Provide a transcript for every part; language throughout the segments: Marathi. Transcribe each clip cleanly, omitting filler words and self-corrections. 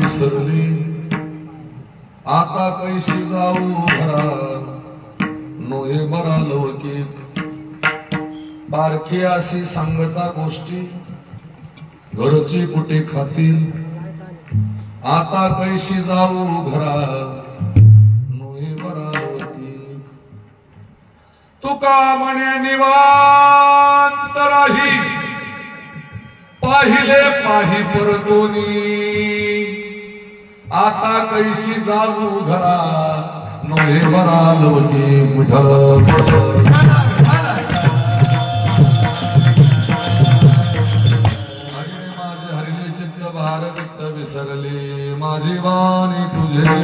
विसरली आता कैशी जाऊ घरा नोहे बरा लौकिक बारखी अशी सांगता गोष्टी घरची कुठे खातील आता कैशी जाऊ घरा नोहे बरा लौकिक तुका म्हणे निवांत राही पाहिले पाही परतोनी आता कैशी जाऊ घरा नोहे बरा लौकिक विठ्ठल माझे हरिले चित्त भारवित्त विसरले माझी वाणी तुझे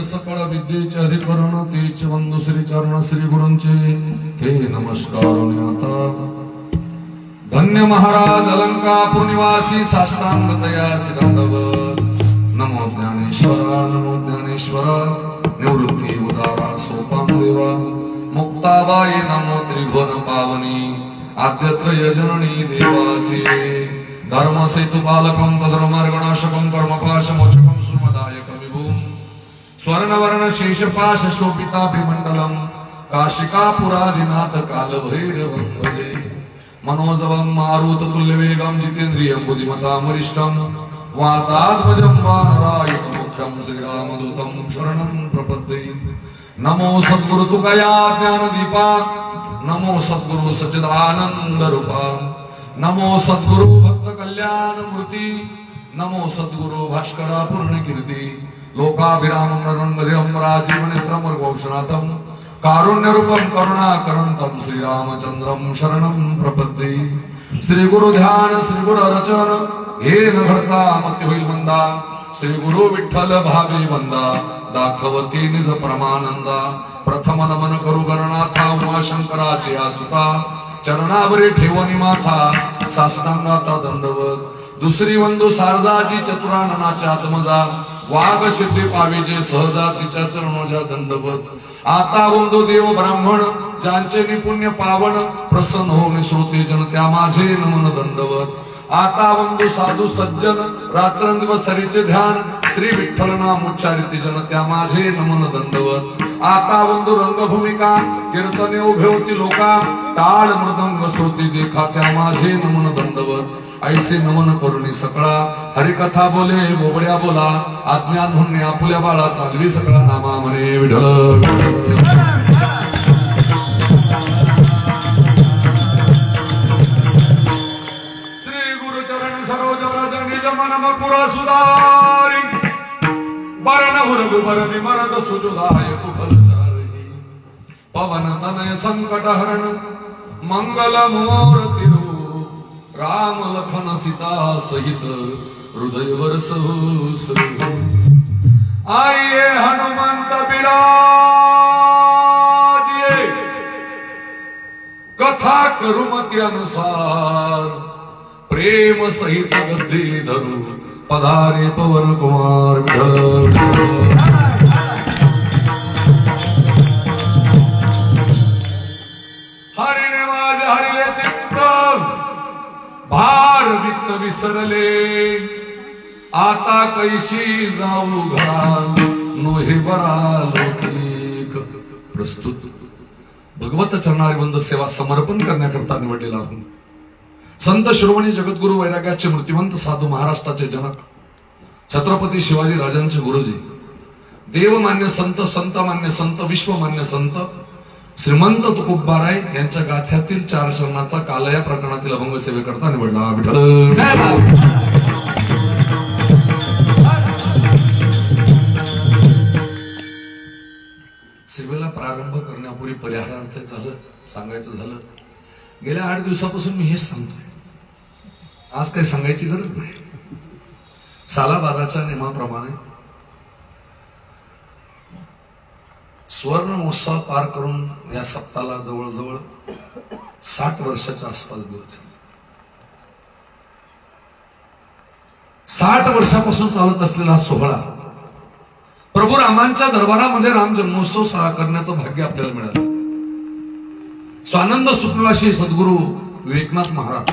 सकळ विद्येचे अधिकरण तेच वंदु श्री चरण श्री गुरूंचे ते नमस्कार आता धन्य महाराज अलंकापूर निवासी साष्टांगतया सिदंडवत नमो ज्ञानेश्वरा निवृत्ती उदारा सोपान देवा मुक्ताबाई नमो त्रिभुवन पावनी आद्यत्रय जननी देवाचे धर्म सेतु पालकं तदर्मार्गणाशकं कर्मपाशमोचकं सुमदायकं विभूम स्वर्णवर्ण शेषपाश शोभिताभिमंडलम काशिकापुरादिनाथ कालभैरवं भजे मनोजवं मारुततुल्यवेगं जितेन्द्रियं बुद्धिमतामरिष्टं वातात्मजं वानरायुतं मुख्यं श्रीरामदूतं शरणं प्रपद्ये नमो सद्गुरु तुकया ज्ञानदीपा नमो सद्गुरु सच्चिदानंद रूपा नमो सद्गुरु भक्त कल्याण मूर्ती नमो सद्गुरु भास्करा पूर्ण कीर्ती लोकाभिराम नरंगधिरं राजीवनेत्रं मृगौषणाथं कारुण्यरूपं करुणाकरन्तं श्रीरामचंद्रं शरणं प्रपद्ये श्री गुरु ध्यान श्री गुरु रचन हे न भरता मती होईल मंदा श्री गुरु विठ्ठल भावे वंदा दाखवती निज परमानंदा प्रथम नमन करू गणनाथा उमाशंकराचे आसुता चरणावरी ठेवणी माथा साष्टांगाचा दंडवत दुसरी वंदू शारदाची चतुराननाच्या आत्मजा वाघ सिद्धी पाविजे सहजा तिच्या चरणोजा दंडवत आता वंदू देव ब्राह्मण ज्यांचे निपुण्य पावन प्रसन्न होऊन श्रोते जन त्या माझे नमन दंडवत आता वंदू साधू सज्जन रात्रंदिवस सरीचे ध्यान श्री विठ्ठल नाम उच्चारित जन त्या माझे नमन दंडवत आता वंदू रंगभूमिका कीर्तने उभे होती लोका टाळ मृदंग श्रोती देखा त्या माझे नमन दंडवत ऐसे नमन करुणी सकळा हरिकथा बोले बोबड्या बोला अज्ञान म्हणणे आपुल्या बाळा चालवी सकळा नामा म्हणे विठ्ठल पुरा सुधारी बरण हुरग बरदी मरद सुजुदाय कुफलचारी पवन तनय संकट हरण मंगल मूर्ति राम लखन सीता सहित हृदय वर्ष आइए हनुमंत बिराजिए कथा करुमती अनुसार प्रेम सहित गद्दी धरू पधारे पवन कुमार हरिने माझे हरिले चित्त भार वित्त विसरले आता कैशी जाऊ घरा नोहे बरा लौकिक प्रस्तुत भगवत चरणारी वंद सेवा समर्पण करण्याकरता निवडलेला आहोत. संत शिरोमणी जगद्गुरु वैराग्याचे मूर्तिवंत साधू, महाराष्ट्राचे जनक छत्रपती शिवाजी राजांचे गुरुजी, देवमान्य संत, संतमान्य संत, विश्वमान्य संत श्रीमंत तुकोबाराय यांच्या गाथ्यातील 4 शरणाचा काल या प्रकरणातील अभंग सेवेकरता निवडला. विठ्ठल सेवेला प्रारंभ करण्यापूर्वी परिहारार्थ झालं सांगायचं झालं, गेल्या 8 दिवसापासून मी हेच सांगतोय, आज काही सांगायची गरज नाही. सालाबादाच्या नियमाप्रमाणे स्वर्ण महोत्सव पार करून या सप्ताहाला जवळजवळ 60 वर्षाच्या आसपास दिवस. 60 वर्षापासून चालत असलेला सोहळा प्रभू रामांच्या दरबारामध्ये राम जन्मोत्सव साजरा करण्याचं भाग्य आपल्याला मिळालं. स्वानंद सुखनिवासी सद्गुरू विवेकनाथ महाराज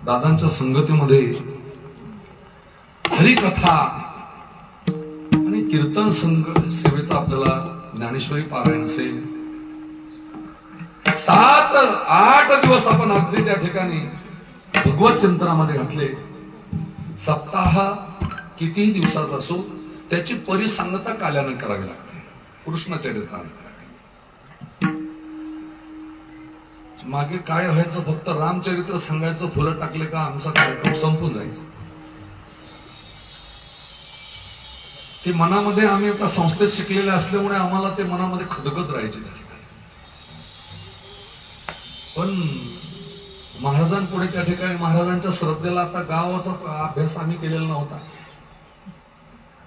दादांच्या संगतीमध्ये हरिकथा आणि कीर्तन संघ सेवेचा आपल्याला ज्ञानेश्वरी पारायण असेल. 7-8 दिवस आपण अगदी त्या ठिकाणी भगवत चिंतनामध्ये घातले. सप्ताह कितीही दिवसाचा असो त्याची परिसंगता काल्यानं करावी लागते. कृष्णचरित्राने मागे काय व्हायचं, फक्त रामचरित्र सांगायचं, फुलं टाकले का आमचा कार्यक्रम संपून जायचा. ते मनामध्ये आम्ही एका संस्थेत शिकलेले असल्यामुळे आम्हाला ते मनामध्ये खदखद राहायचे त्या ठिकाणी. पण महाराजांपुढे त्या ठिकाणी महाराजांच्या श्रद्धेला आता गावाचा अभ्यास आम्ही केलेला नव्हता.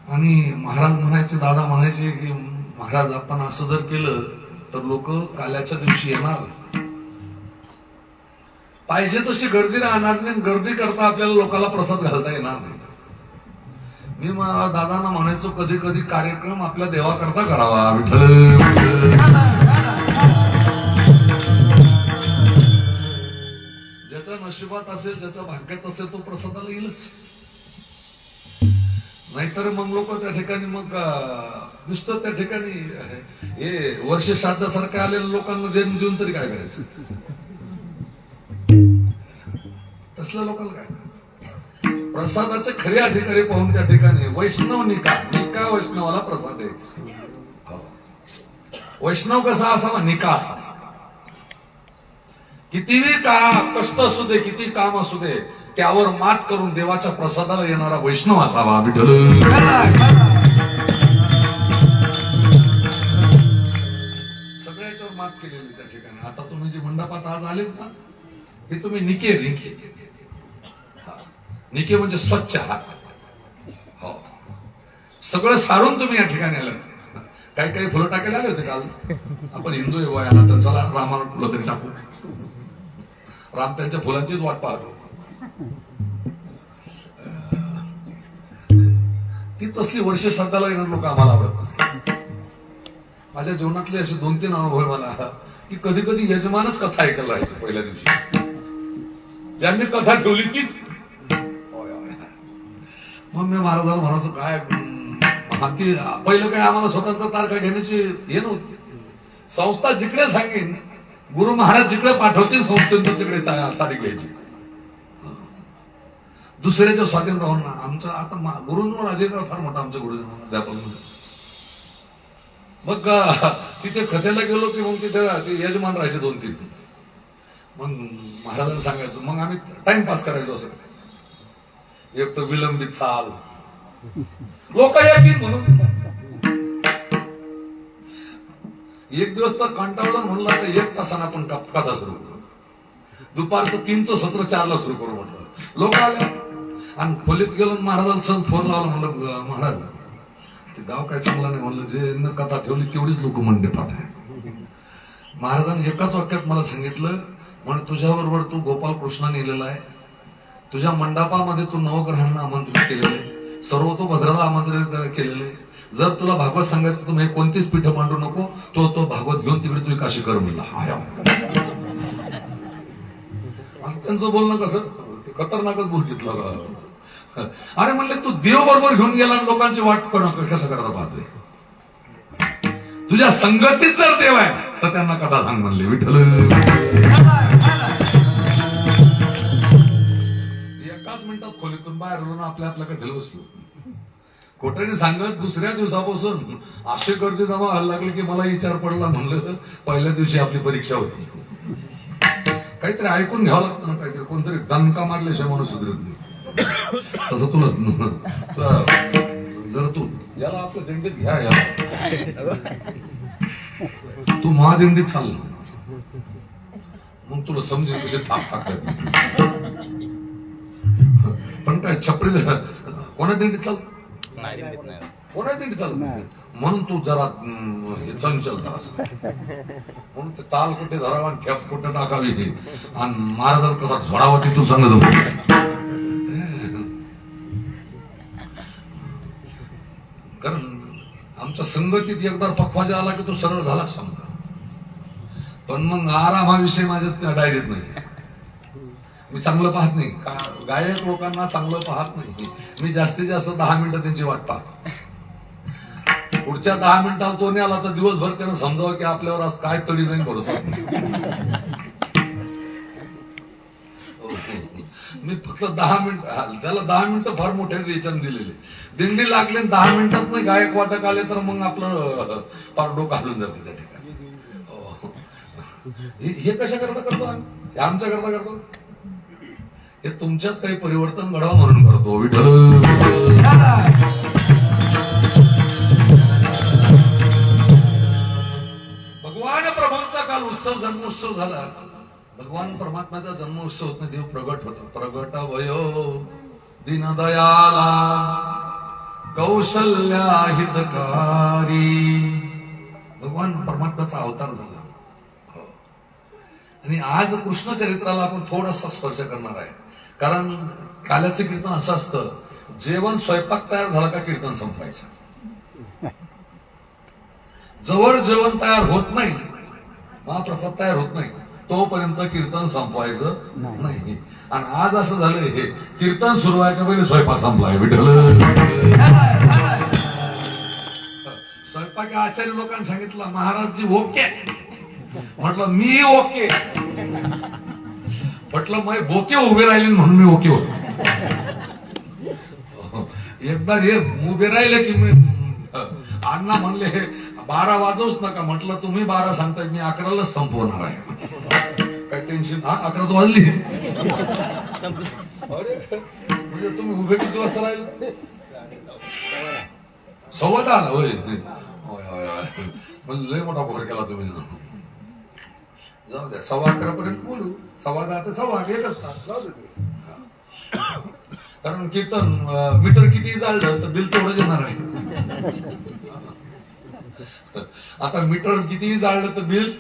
आणि महाराज म्हणायचे, दादा म्हणायचे की महाराज आपण असं जर केलं तर लोक काल्याच्या दिवशी येणार, पाहिजे तशी गर्दी राहणार नाही, गर्दी करता आपल्याला लोकांना प्रसाद घालता येणार नाही. मी दादांना म्हणायचो कधी कधी कार्यक्रम आपल्या देवाकरता करावा. विठ्ठल ज्याच्या नशिबात असेल, ज्याच्या भाग्यात असेल तो प्रसादाला येईलच. नाहीतर मग लोक त्या ठिकाणी मग नुसतं त्या ठिकाणी हे वर्ष श्राद्धासारखे आलेल्या लोकांना देऊन तरी काय करायचं. तसल्या लोकांना काय करायचं. प्रसादाचे खरे अधिकारी पाहून त्या ठिकाणी वैष्णव निका वैष्णवाला प्रसाद द्यायचा. वैष्णव कसा असावा, निका असावा. कितीही कष्ट असू दे, किती काम असू दे, त्यावर मात करून देवाच्या प्रसादाला येणारा वैष्णव असावा. विठ्ठल सगळ्याच्यावर मात केलेली त्या ठिकाणी. आता तुम्ही जे मंडपात आज आलेत ना, हे तुम्ही निके म्हणजे स्वच्छ हात. हो, सगळं सारून तुम्ही या ठिकाणी आलं. काही फुलं टाकायला आले होते काल. आपण हिंदू आहे वयाला, तर चला रामाला फुलं तरी टाकू. राम त्यांच्या फुलांचीच वाट पाहतो. ती तसली वर्ष श्रद्धाला येणार लोक आम्हाला आवडत असतात. माझ्या जीवनातले असे 2-3 अनुभव मला की कधी कधी यजमानच कथा ऐकायला राहायचे. पहिल्या दिवशी ज्यांनी कथा ठेवली तीच. मग मी महाराजांना म्हणायचो काय पहिलं काय आम्हाला स्वतंत्र तारखा घेण्याची हे नव्हती. संस्था जिकडे सांगेन, गुरु महाराज जिकडे पाठवतील संस्थेनंतर तिकडे तारीख घ्यायची. दुसऱ्याच्या स्वाधीन राहून ना. आमचा आता गुरुंवर अधिकार फार मोठा आमच्या गुरुजींना अध्यापक. मग तिथे कथेला गेलो की मग तिथे यजमान राहायचे 2-3. मग महाराजांना सांगायचं, मग आम्ही टाइमपास करायचो. असं एक तर विलंबित चाल, लोक येतील म्हणून. एक दिवस तर कंटाळला म्हणला तर 1 तासानं आपण कथा सुरू करू. दुपारचं 3चं सत्र 4ला सुरू करू म्हटलं. लोक आले आणि खोलीत गेलो. महाराजांना फोन लावला, म्हणलं महाराज ते गाव काय चांगला नाही. म्हणलं जे कथा ठेवली तेवढीच लोक मंडपात आहे. महाराजांनी एकाच वाक्यात मला सांगितलं, म्हणजे तुझ्याबरोबर तू गोपाल कृष्ण नेलेला आहे, तुझ्या मंडपामध्ये तू नवग्रहांना आमंत्रित केलेले, सर्वतोभद्राला आमंत्रित केलेले. जर तुला भागवत सांगायचं तर मी कोणतीच पीठ मांडू नको, तो भागवत घेऊन तिकडे तुझी काशी कर म्हणला. त्यांचं बोलणं कसं खतरनाकच बोलतितलं. अरे म्हणले तू देव बरोबर घेऊन गेला, लोकांची वाट कसं करता पाहतोय. तुझ्या संगतीत जर देव आहे तर त्यांना कथा सांग म्हणले. विठ्ठल एकाच मिनिटात खोलीतून बाहेर येऊन आपल्या आपल्याकडे बसलो. खोट्याने सांगत दुसऱ्या दिवसापासून असे गर्दी जमा व्हायला लागले की मला विचार पडला. म्हणलं पहिल्या दिवशी आपली परीक्षा होती, काहीतरी ऐकून घ्यावं लागतं ना, काहीतरी कोणतरी दणका मारल्याशिवाय माणूस सुधरत नाही. तसं तुला जर तू याला आपल्या दिंडीत घ्या, याला तू महादिंडीत चाल, मग तुला समजेल कसे थाप टाकतात. पण काय छपरीला कोणा दिंडीत चाल, कोणा दिंडीत चाल, म्हणून तू जरा चंचल म्हणून ते ताल कुठे धरावा आणि ठेप कुठे टाकावी आणि महाराज कसा झोडावा ती तू सांगत. कारण आमच्या संगतीत एकदा पक्वाजा आला की तो सरळ झाला समजा. पण मग आराम हा विषय माझ्या डायरीत नाही. मी चांगलं पाहत नाही, गायक लोकांना चांगलं पाहत नाही. मी जास्तीत जास्त 10 मिनिटं त्यांची वाट पाहतो. पुढच्या 10 मिनिटाला तो नाही आला तर दिवसभर त्यानं समजावं की आपल्यावर आज काय तडी जाईल भरोसा नाही. मी फक्त 10 मिनिट त्याला 10 मिनिटं फार मोठ्या वेचन दिलेले. दिंडी लागले 10 मिनिटात नाही गायक वादक आले तर मग आपलं फार डोकं हलून जाते त्या ठिकाणी. हे कशा करता करतो आम्ही, हे आमच्या करता करतो, हे तुमच्यात काही परिवर्तन घडावं म्हणून करतो. विठ्ठल भगवान प्रभूंचा काल उत्सव जन्मोत्सव झाला. भगवान परमात्म्याचा जन्मोत्सव होता. देव प्रगट होता. प्रगट वयो दीनदयाला कौशल्या हितकारी. भगवान परमात्म्याचा अवतार झाला. आणि आज कृष्ण चरित्राला आपण थोडासा स्पर्श करणार आहे. कारण काल्याचं कीर्तन असं असतं, जेवण स्वयंपाक तयार झाला का कीर्तन संपवायचं. जवळ जेवण तयार होत नाही, महाप्रसाद तयार होत नाही, तोपर्यंत कीर्तन संपवायचं नाही. आणि आज असं झालंय, हे कीर्तन सुरू व्हायच्या पहिले स्वयंपाक संपलाय. विठ्ठल स्वयंपाक आचार्य लोकांनी सांगितलं, महाराजजी ओके. म्हटलं मी ओके, म्हटलं मग बोके उभे राहिले म्हणून मी ओके होतो. एकदा हे उभे राहिले की मी अण्णा म्हणले 12 वाजवूच नका. म्हटलं तुम्ही 12 सांगताय, मी 11लाच संपवणार आहे. काय टेन्शन. 11 तर वाजली. म्हणजे तुम्ही उभे किती वाजता राहिले? 10:15 होय. लय मोठा भर केला तुम्ही. जाऊ द्या, 11:15 पर्यंत बोलू. 10:15 ते 10:15 एकच तास जाऊ दे. कारण कीर्तन मीटर किती जाळलं तर बिल तेवढं येणार आहे. आता मीटर कितीही जाळलं तर बिल,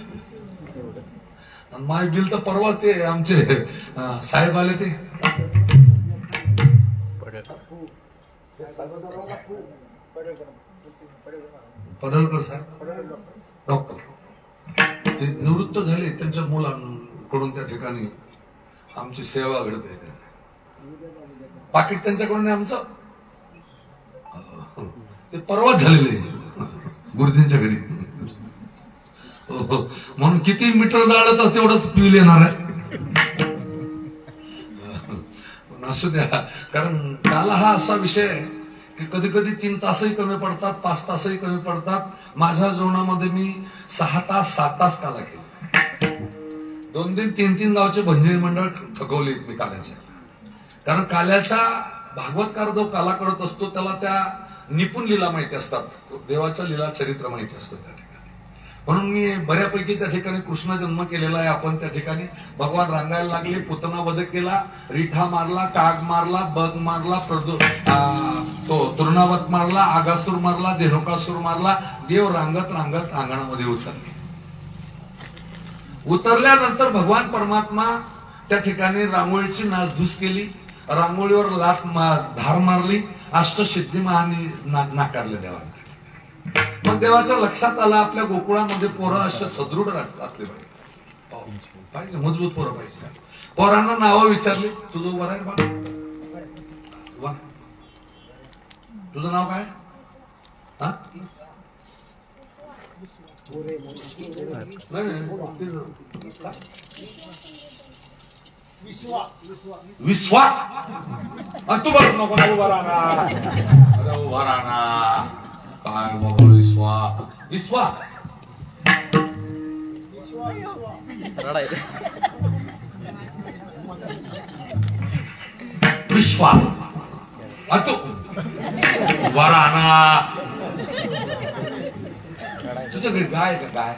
माझे बिल तर परवाच ते आमचे साहेब आले, ते पडळकर साहेब डॉक्टर, ते निवृत्त झाले. त्यांच्या मुलांकडून त्या ठिकाणी आमची सेवा घडते. पाकिट त्यांच्याकडून आमचं ते परवाच झालेले गुरुजींच्या घरी. म्हणून किती मीटर जाळलं तर तेवढंच बिल येणार आहे. असू द्या, कारण काला हा असा विषय आहे की कधी कधी 3 तासही कमी पडतात, 5 तासही कमी पडतात. माझ्या जीवनामध्ये मी 6 तास 7 तास काला केला. 2-2, 3-3 गावचे भंजनी मंडळ थकवले मी काल्याच्या. कारण काल्याचा भागवतकार जो काला करत असतो त्याला त्या निपुण लीला माहिती असतात, देवाचं लीला चरित्र माहिती असतं त्या ठिकाणी. म्हणून मी बऱ्यापैकी त्या ठिकाणी कृष्ण जन्म केलेला आहे. आपण त्या ठिकाणी भगवान रांगायला लागले, पुतना वध केला, रिठा मारला, काग मारला, बग मारला, तो तृणावत मारला, आगासूर मारला, धेनुकासूर मारला. देव रांगत रांगत अंगणामध्ये उतरले. उतरल्यानंतर भगवान परमात्मा त्या ठिकाणी रांगोळीची नासधूस केली, रांगोळीवर धार मारली, अष्टसिद्धी महानी नाकारले देवाने. मग देवाच्या लक्षात आलं आपल्या गोकुळामध्ये पोरं असे सदृढ असले पाहिजे, मजबूत पोरं पाहिजे. पोरांना नावं विचारली, तुझं उभं आहे बा, तुझं नाव काय? विश्वा. तू बस नको ना उभा राहणार उभा राहणार काय बाबा विश्वा विश्वा विश्वा तू उभा राहणार तुझ्या घरी गाय का गाय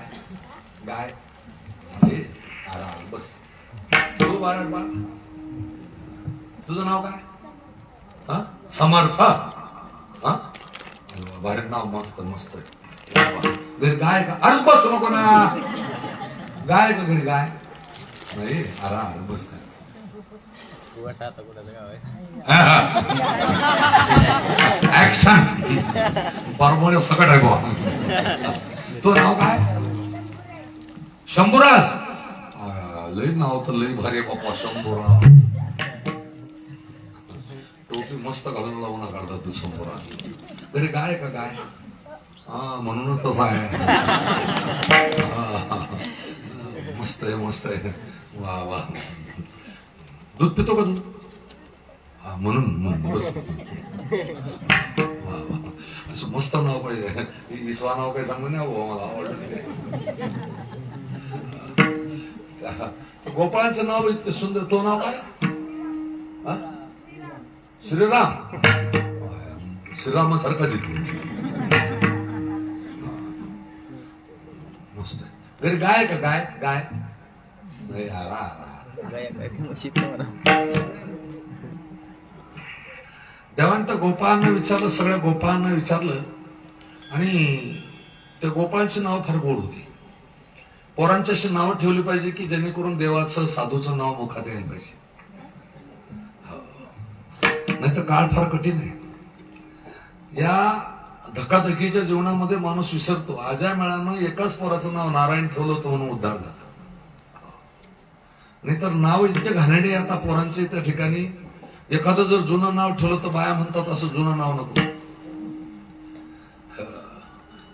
गाय बस तू बाळ बाळ तुझं नाव काय हा समर्थ हा भारत नाव मस्त मस्त घरी गाय का अरे बस नको ना गाय का घरी गाय नाही अरे बस काय ऍक्शन बरोबर सकट आहे बा तो नाव काय शंभूराज लई नाव तर लई भारी बाप्पा शंभूराज टोपी मस्त घालून लावून काढतात तू शंभूराज तरी गाय का गाय हा म्हणूनच तसा आहे मस्त आहे मस्त आहे वा वा दूध पितो का तू हा म्हणून बस वा वा असं मस्त नाव पाहिजे विश्वा नाव काही सांगू नाही मला आवडलं गोपाळांचं नाव इतकं सुंदर तो नाव काय श्रीराम श्रीरामासारखा जिथे मस्त घरी गाय का गाय गाय नाही देवांत गोपाळांना विचारलं सगळ्या गोपाळांना विचारलं आणि त्या गोपाळांची नाव फार गोड होती पोरांची अशी नावं ठेवली पाहिजे की जेणेकरून देवाचं साधूचं नाव मुखात यायला पाहिजे नाही तर काळ फार कठीण आहे या धकाधकीच्या जीवनामध्ये माणूस विसरतो आज्या मेळानं एकाच पोराचं नाव नारायण ठेवलं होतं म्हणून उद्धार झाला नाही तर नाव इतके घाणेरडे आता पोरांचे त्या ठिकाणी एखादं जर जुनं नाव ठेवलं तर बाया म्हणतात असं जुनं नाव नको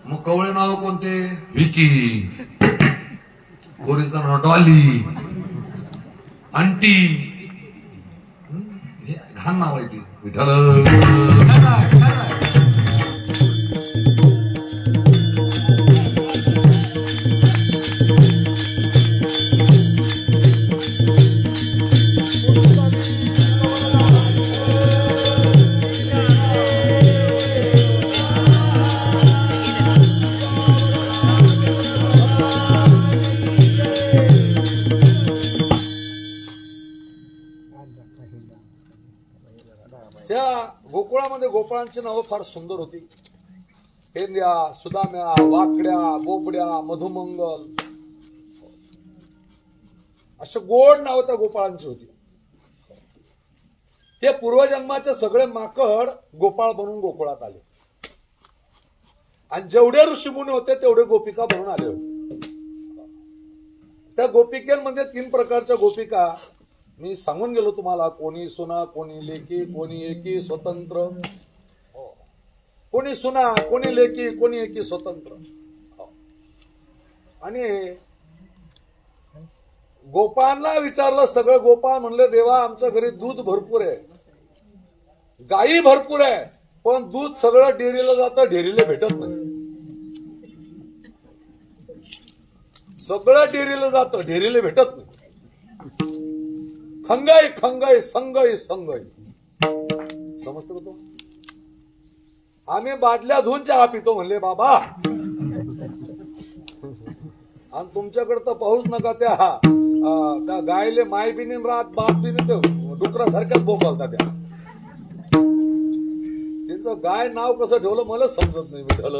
मग कवळे नाव कोणते विकी पोरीचं नाव डॉली आंटी घाण नाव आहे ती विठ्ठल त्या गोकुळामध्ये गोपाळांची नावं फार सुंदर होती पेंद्या सुदाम्या वाकड्या बोबड्या मधुमंगल असे गोड नाव त्या गोपाळांची होती ते पूर्वजन्माचे सगळे माकड गोपाळ बनून गोकुळात आले आणि जेवढे ऋषीमुनी होते तेवढे गोपिका बनून आले होते त्या गोपिकांमध्ये 3 प्रकारच्या गोपिका मी सांगून गेलो तुम्हाला कोणी सुना कोणी लेकी कोणी एकी स्वतंत्र कोणी सुना कोणी लेकी कोणी एकी स्वतंत्र आणि गोपाळांना विचारलं सगळं गोपाळ म्हणले देवा आमच्या घरी दूध भरपूर आहे गायी भरपूर आहे पण दूध सगळं डेअरीला जातं डेअरीला भेटत नाही सगळं डेअरीला जातं डेअरीला भेटत नाही खंगाई खंगाई संगई संगई समजतं का तो आम्ही बादल्या धुवून चहा पितो म्हणले बाबा आणि तुमच्याकडे तर पाऊस नका त्या गायले माय बिनी रात बाप बिनी डुकरासारख्याच बोंबालता त्या त्यांचं गाय नाव कसं ठेवलं मला समजत नाही विठ्ठल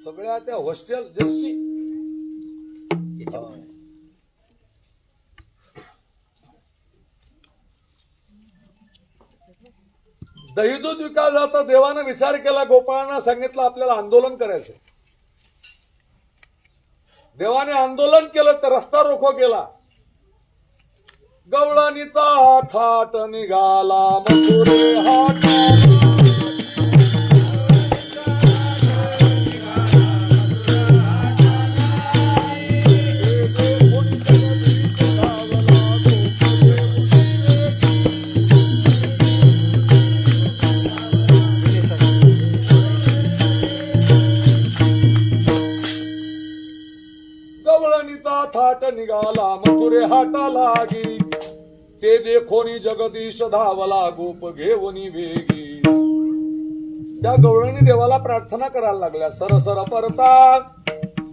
सगळ्या त्या हॉस्टेल जर्सी दही दूध विकायला जाता देवानं विचार केला गोपाळांना सांगितलं आपल्याला आंदोलन करायचं देवाने आंदोलन केलं तर रस्ता रोको केला गवळणीचा थाट निघाला मथुरे हाट गवळणीचा थाट निघाला मथुरे हाटा लागी, ते देखोनी जगदीश धावला गोप घेऊनी वेगी. त्या गवळणी देवाला प्रार्थना करायला लागल्या, सरसर परता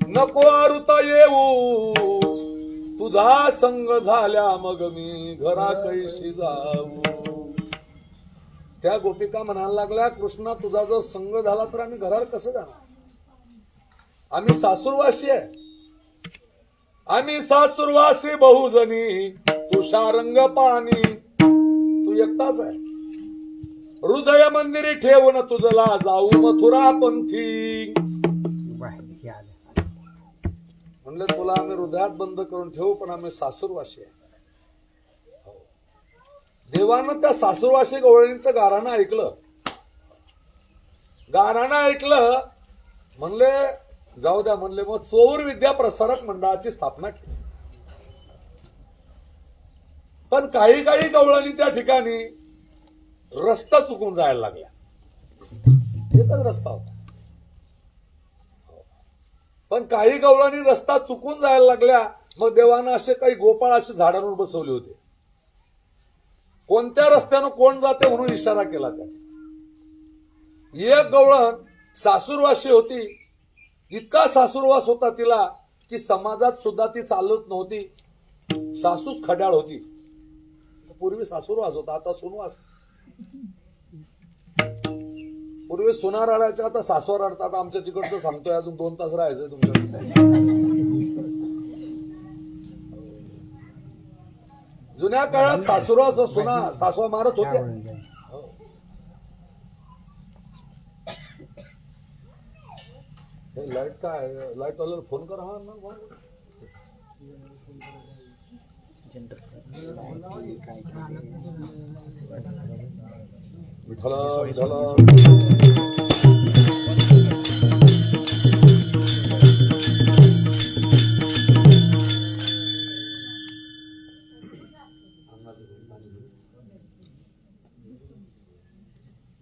नको आरुता येऊ, तुझा संग झाल्या मग मी घरा कैशी जाऊ. त्या गोपिका म्हणायला लागल्या, कृष्णा तुझा जर संग झाला तर आम्ही घराला कसं जाणार, आम्ही सासूरवासी आहे, आम्ही सासूरवासी बहुजनी, तू शारंग पाणी, तू एकटाच आहे, हृदय मंदिरी ठेवून तुझला जाऊ मथुरा पंथी. म्हणलं तुला आम्ही हृदयात बंद करून ठेवू, पण आम्ही सासूरवासी आहे. देवानं त्या सासूरवासी गवळणीचं गाराणं ऐकलं, गाराणं ऐकलं, म्हणले जाऊ द्या, म्हणले मग चोर विद्या प्रसारक मंडळाची स्थापना केली. पण काही काही गवळणी त्या ठिकाणी रस्ता चुकून जायला लागल्या, एकच रस्ता होता, पण काही गवळणी रस्ता चुकून जायला लागल्या. मग देवानं असे काही गोपाळ असे झाडांवर बसवले होते, कोणत्या रस्त्यानं कोण जाते म्हणून इशारा केला. त्या एक गवळण सासूरवासी होती, इतका सासूरवास होता तिला की समाजात सुद्धा ती चालत नव्हती, सासूच खड्याळ होती. पूर्वी सासूरवास होता, आता सुनवास. पूर्वी सुना रडायच्या, आता सासवा रडतात. आमच्या तिकडचं सांगतोय, अजून 2 तास राहायचंय तुमच्या. जुन्या काळात सासूरवास सुना सासवा मारत होत्या. लाईट काय, लाईट वाल्याला फोन करा. हा ना, विठला विठला.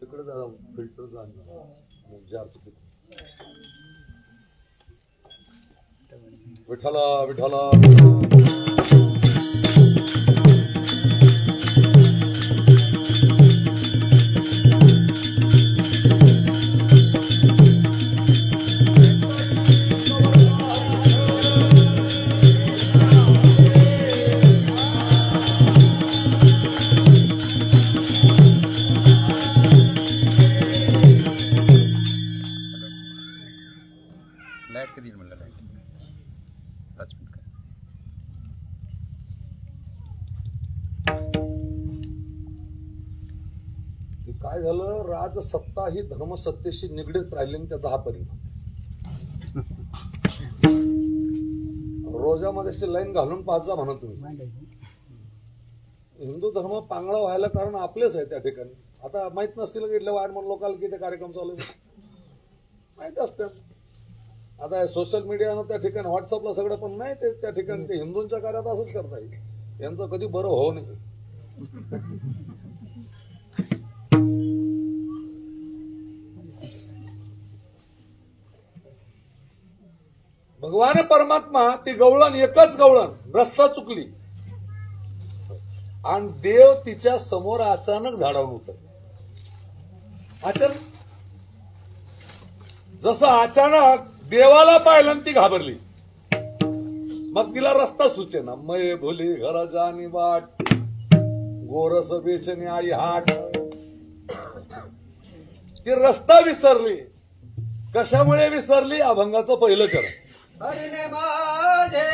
तिकडे जा, फिल्टर जा, जारचं पिक. विठला विठला. लाईट कधी येईल म्हणलं, लाईट 5 मिनिट काय. ते काय झालं, राजसत्ता ही धर्मसत्तेशी निगडीत राहिली आणि त्याचा हा परिणाम. रोजामध्ये लाईन घालून पाच जा म्हणा तुम्ही. हिंदू धर्म पांगळा व्हायला कारण आपलेच आहे त्या ठिकाणी. आता माहित नसतील की इथल्या वायरमन लोकांना किती कार्यक्रम चालू आहे माहित असते. आता सोशल मीडियानं त्या ठिकाणी व्हॉट्सअपला सगळं, पण नाही ते त्या ठिकाणी ते हिंदूंच्या कार्यात असंच करता येईल. यांचं कधी बरं हो नाही. भगवान परमात्मा ती गवळण, एकच गवळण रस्ता चुकली आणि देव तिच्या समोर अचानक झाडावून उतर. अचानक जसं अचानक देवाला पाहिलं ती घाबरली. मग तिला रस्ता सुचेना. मय भोली घरा जानी वाट, गोरस बेचनी आई हाट. ती रस्ता विसरली. कशामुळे विसरली? अभंगाचं पहिलं चरण. हरिने माझे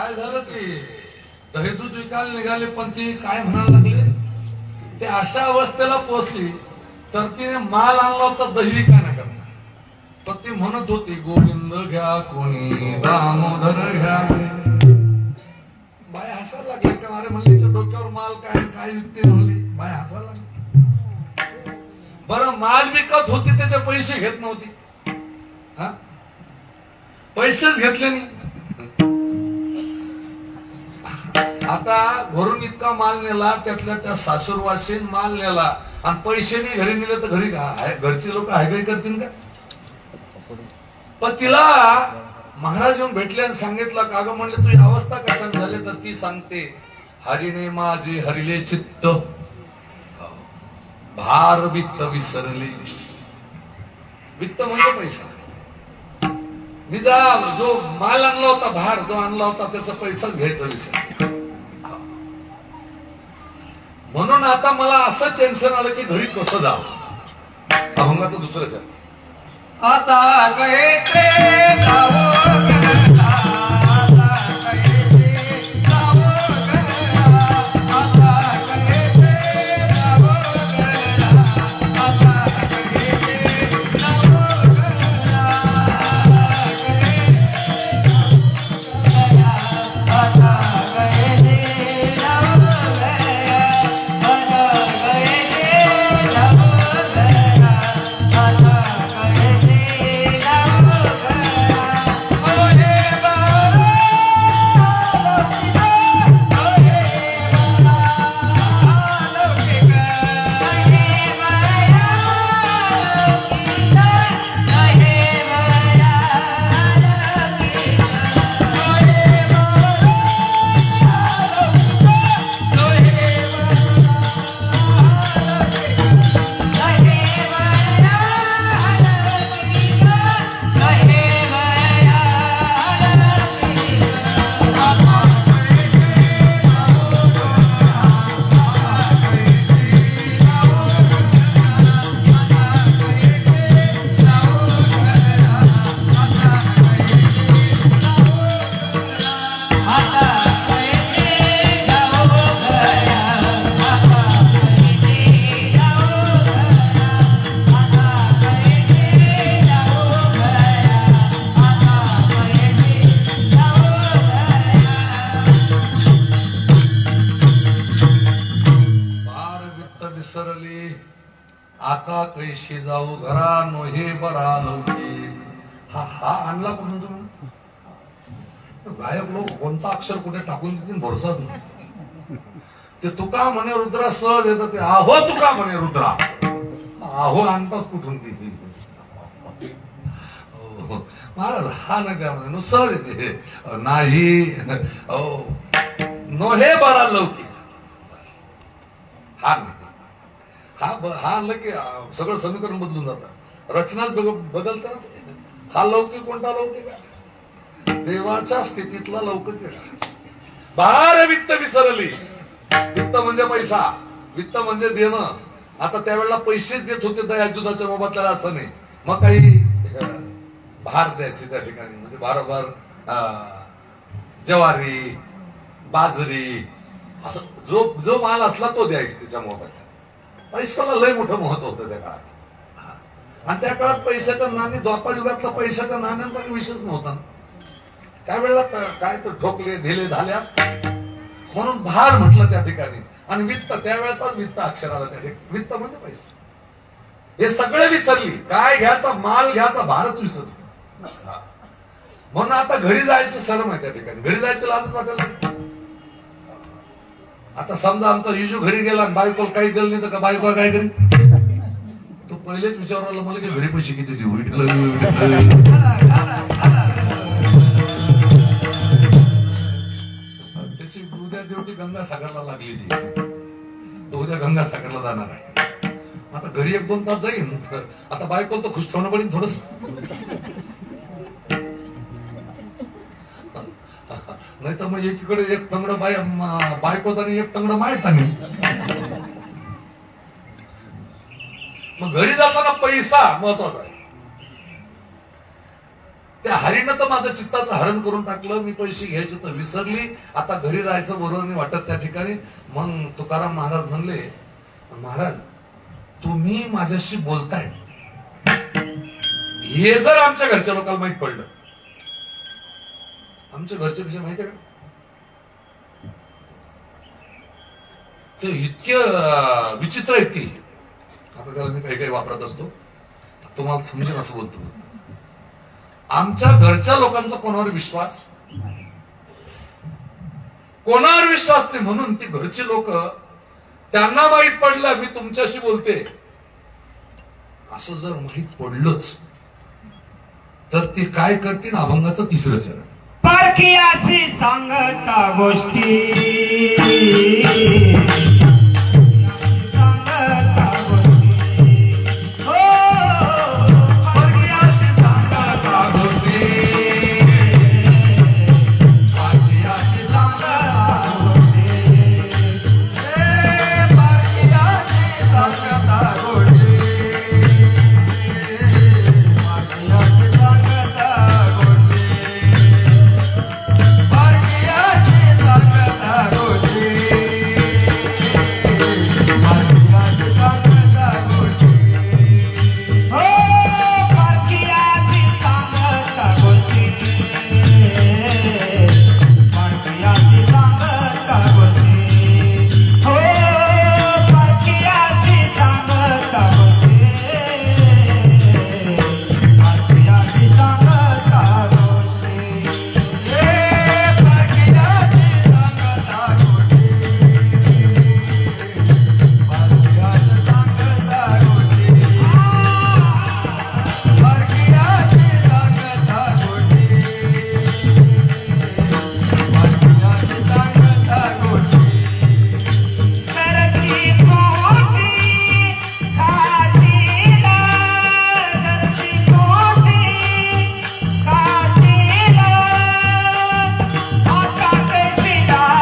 काय झालं की दही दूध विकायला निघाले पण ती काय म्हणायला लागले ते अशा अवस्थेला पोहोचली तर तिने माल आणला होता दही विकाय नाही करता पण ती म्हणत होती गोविंद घ्या कोणी दामोदर घ्या बाय हसायला लागले का अरे म्हणलीच्या डोक्यावर माल काय विकते म्हणली बाय हसायला लागली बरं माल विकत होती त्याचे पैसे घेत नव्हती हा पैसेच घेतले नाही आता घरून इतका माल नेला त्यातल्या त्या सासूरवासीन माल नेला आणि पैसे नाही घरी नेले तर घरी घरचे लोक हायगाई करतील का पण तिला महाराज येऊन भेटले आणि सांगितलं का ग म्हणले तुझी अवस्था कशाने झाली तर ती सांगते हरिने माझे हरिले चित्त भार वित्त विसरले वित्त म्हणजे पैसा मी जो माल आणला होता भार जो आणला होता त्याचा पैसाच घ्यायचा विसर म्हणून आता मला असं टेन्शन आलं की घरी कसं जावं अभंगाचं दुसरं चरण आता कैसे जावो गंगा, आता कैसे जावो गंगा, आता कैसे जावो गंगा, आता कैसे जावो गंगा, आता कैसे जावो गंगा, आता कैसे जावो गंगा, आता विसरली आता कैशी जाऊ घरा नोहे बरा लवकी हा आणला कुठून तुम्ही गायक लोक कोणता अक्षर कुठे टाकून देतील भरोसाच नाही ते तुका म्हणे रुद्रा सहज येतं ते आहो तुका म्हणे रुद्रा आहो आणताच कुठून ती महाराज हा नका म्हणे सहज येते नाही नोहे बरा लवकी हा नाही हा आणलं की सगळं समीकरण बदलून जातं रचनाच बदलतं ना हा लौकिक कोणता लौकिक देवाच्या स्थितीतला लौकिक भार वित्त विसरली वित्त म्हणजे पैसा वित्त म्हणजे देणं आता त्यावेळेला पैसेच देत होते दया दुधाच्या मोबदल्याला असं नाही मग काही भार द्यायचे त्या ठिकाणी म्हणजे भारोभार ज्वारी बाजरी असं जो माल असला तो द्यायचा त्याच्या मोबदल्यात पैशाला लय मोठं महत्व होतं त्या काळात आणि त्या काळात पैशाच्या नाणी द्वापार युगातला पैशाच्या नाण्यांचा विषयच नव्हता त्यावेळेला काय तर ठोकले ढेले झाले असतात म्हणून भार म्हटलं त्या ठिकाणी आणि वित्त त्यावेळेचाच वित्त अक्षराला त्या ठिकाणी वित्त म्हणजे पैसा हे सगळे विसरली काय घ्यायचा माल घ्यायचा भारच विसरली म्हणून आता घरी जायचं शरम आहे त्या ठिकाणी घरी जायचं लाजच वाटायला आता समजा आमचा इजू घरी गेला आणि बायको काही दिलं नाही तर का बायको काय करेल तो पहिलेच विचारला मला की घरी पैसे किती देऊ त्याची उद्या ड्युटी गंगासागरला लागलेली तो उद्या गंगासागरला जाणार आहे आता घरी 1-2 तास जाईन आता बायको तर खुश ठेवणं पडेल थोडस नाही तर मग एकीकडे एक तंगड बायकोत आणि एक तंगड माहित आणि मग घरी जाताना पैसा महत्वाचा आहे त्या हरीनं तर माझं चित्ताचं हरण करून टाकलं. मी पैसे घ्यायचे तर विसरली. आता घरी जायचं बरोबर नाही वाटत त्या ठिकाणी. मग तुकाराम महाराज म्हणले, महाराज तुम्ही माझ्याशी बोलताय हे जर आमच्या घरच्या लोकांना माहित पडलं, आमच्या घरच्या विषय माहिती आहे का, ते इतके विचित्र आहेत की आता त्याला मी काही काही वापरत असतो, तुम्हाला समजेल असं बोलतो. आमच्या घरच्या लोकांचा कोणावर विश्वास नाही, म्हणून ती घरची लोक त्यांना माहित पडलं मी तुमच्याशी बोलते असं जर माहित पडलंच तर ते काय करतील, अभंगाचं तिसरं चरण. पारखी अशी सांगता गोष्टी सांगता गोष्टी हो पारखी अशी सांगता गोष्टी पारखी अशी सांगता गोष्टी पारखी अशी सांगता गोष्टी पारखी अशी सांगता गोष्टी पारखी अशी सांगता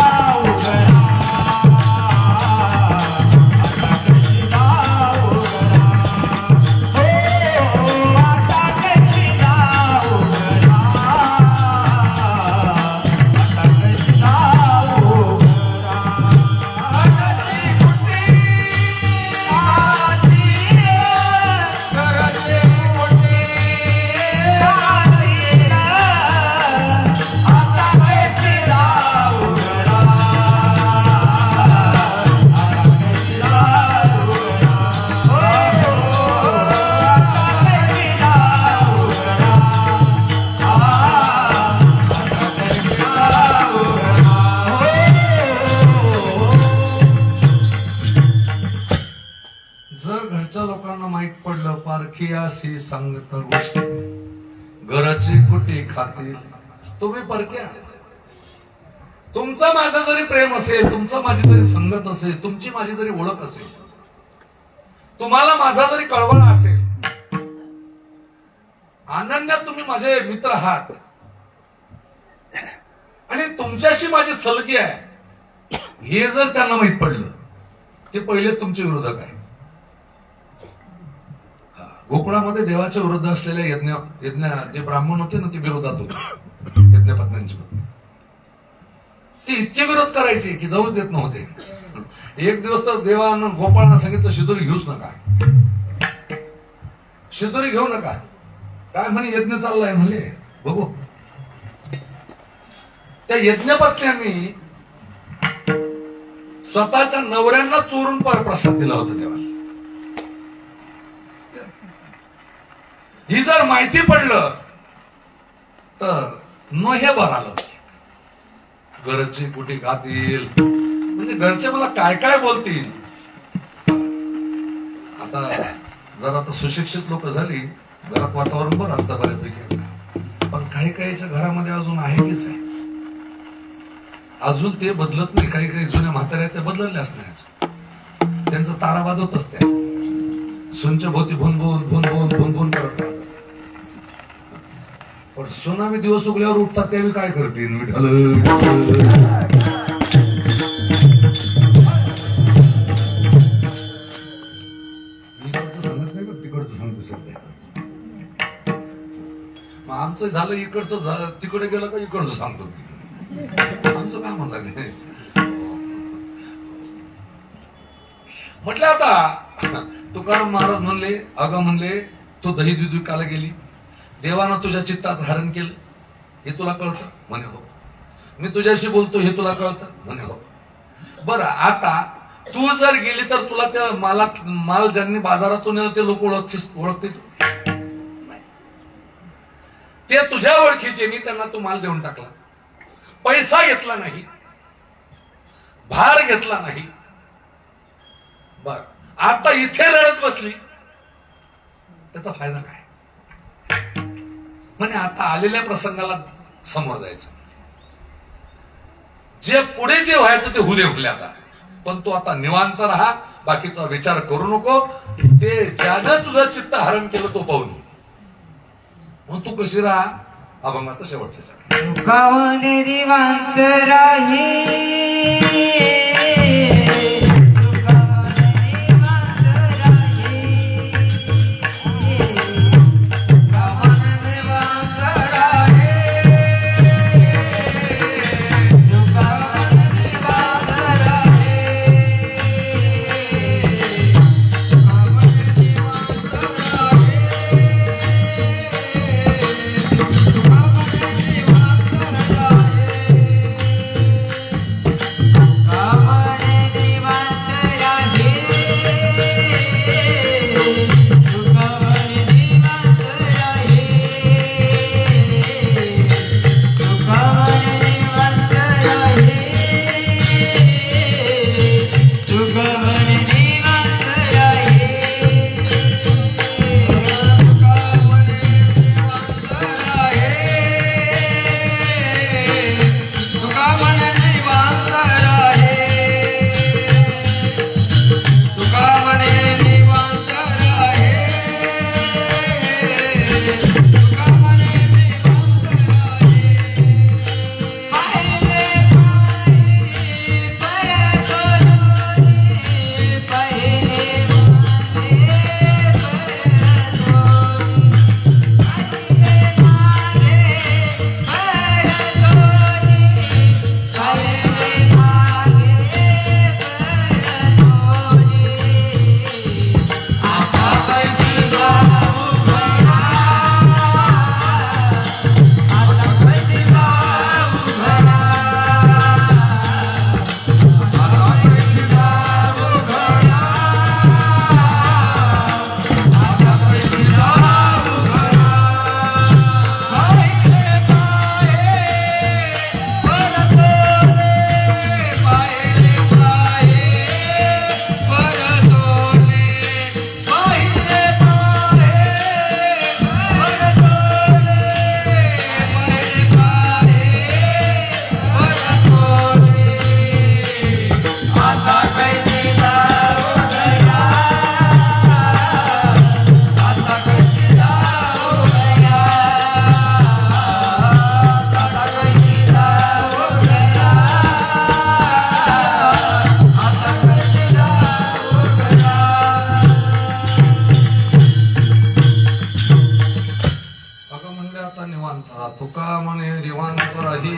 गोष्टी पारखियासी सांगत गोष्टी घराची कुठे खातील तुम्ही परक्या. तुमचं माझं जरी प्रेम असेल, तुमचं माझी जरी संगत असेल, तुमची माझी जरी ओळख असेल, तुम्हाला माझा जरी कळवळा असेल, अनन्यात तुम्ही माझे मित्र आहात आणि तुमच्याशी माझी सलगी आहे हे जर त्यांना माहित पडलं, ते पहिलेच तुमचे विरोधक आहे. गोकुळामध्ये देवाच्या विरुद्ध असलेल्या यज्ञ जे ब्राह्मण होते ना, ते विरोधात होते. यज्ञपत्न्यांचे ते इतके विरोध करायचे की जाऊच देत नव्हते. एक दिवस तर देवानं गोपाळांना सांगितलं, शिदोरी घेऊच नका, शिदोरी घेऊ नका. काय म्हणे, यज्ञ चाललाय म्हणले, बघू. त्या यज्ञपत्न्यांनी स्वतःच्या नवऱ्यांना चोरून प्रसाद दिला होता देवा. ही जर माहिती पडलं तर न हे बरं आलं. घरची कुठे खातील म्हणजे घरचे मला काय काय बोलतील. आता जर आता सुशिक्षित लोक झाली, घरात वातावरण बरं असतं बऱ्यापैकी, पण काही काहीच्या घरामध्ये अजून आहे तेच आहे, अजून ते बदलत नाही. काही काही जुन्या म्हाताऱ्या त्या बदलल्याच नाही, त्यांचं तारा वाजवत असते, सुनच्या भोवती भुनभुन भुनभुन भुनभुन करत राहतात. पण सुनामी दिवस उगल्यावर उठतात त्यावेळी काय करतील, विठ्ठल इकडचं सांगत नाही का, तिकडचं सांगतो सध्या. मग आमचं आमचं झालं इकडचं झालं, तिकडे गेलं का इकडचं सांगतो आमचं काय म्हणलं. म्हटलं आता तुकाराम महाराज म्हणले, अगं म्हणले तू दही दूध विकायला गेली, देवानं तुझ्या चित्ताचं हरण केलं हे तुला कळतं? म्हणे हो. मी तुझ्याशी बोलतो हे तुला कळतं? म्हणे हो. बरं आता तू जर गेली तर तुला त्या माल ज्यांनी बाजारातून नेलं ते लोक ओळखते तू? नाही. ते तुझ्या ओळखीचे मी त्यांना तू माल देऊन टाकला, पैसा घेतला नाही, भार घेतला नाही. बर आता इथे रडत बसली त्याचा फायदा काय? म्हणे आता आलेल्या प्रसंगाला समोर जायचं, जे पुढे जे व्हायचं ते होऊ दे म्हणले आता, पण तू आता निवांत राहा, बाकीचा विचार करू नको. ते ज्यानं तुझं चित्त हरण केलं तो पाहून मग तू कशी राहा. अभंगाचा शेवटचा चरण. गावन निवांत राही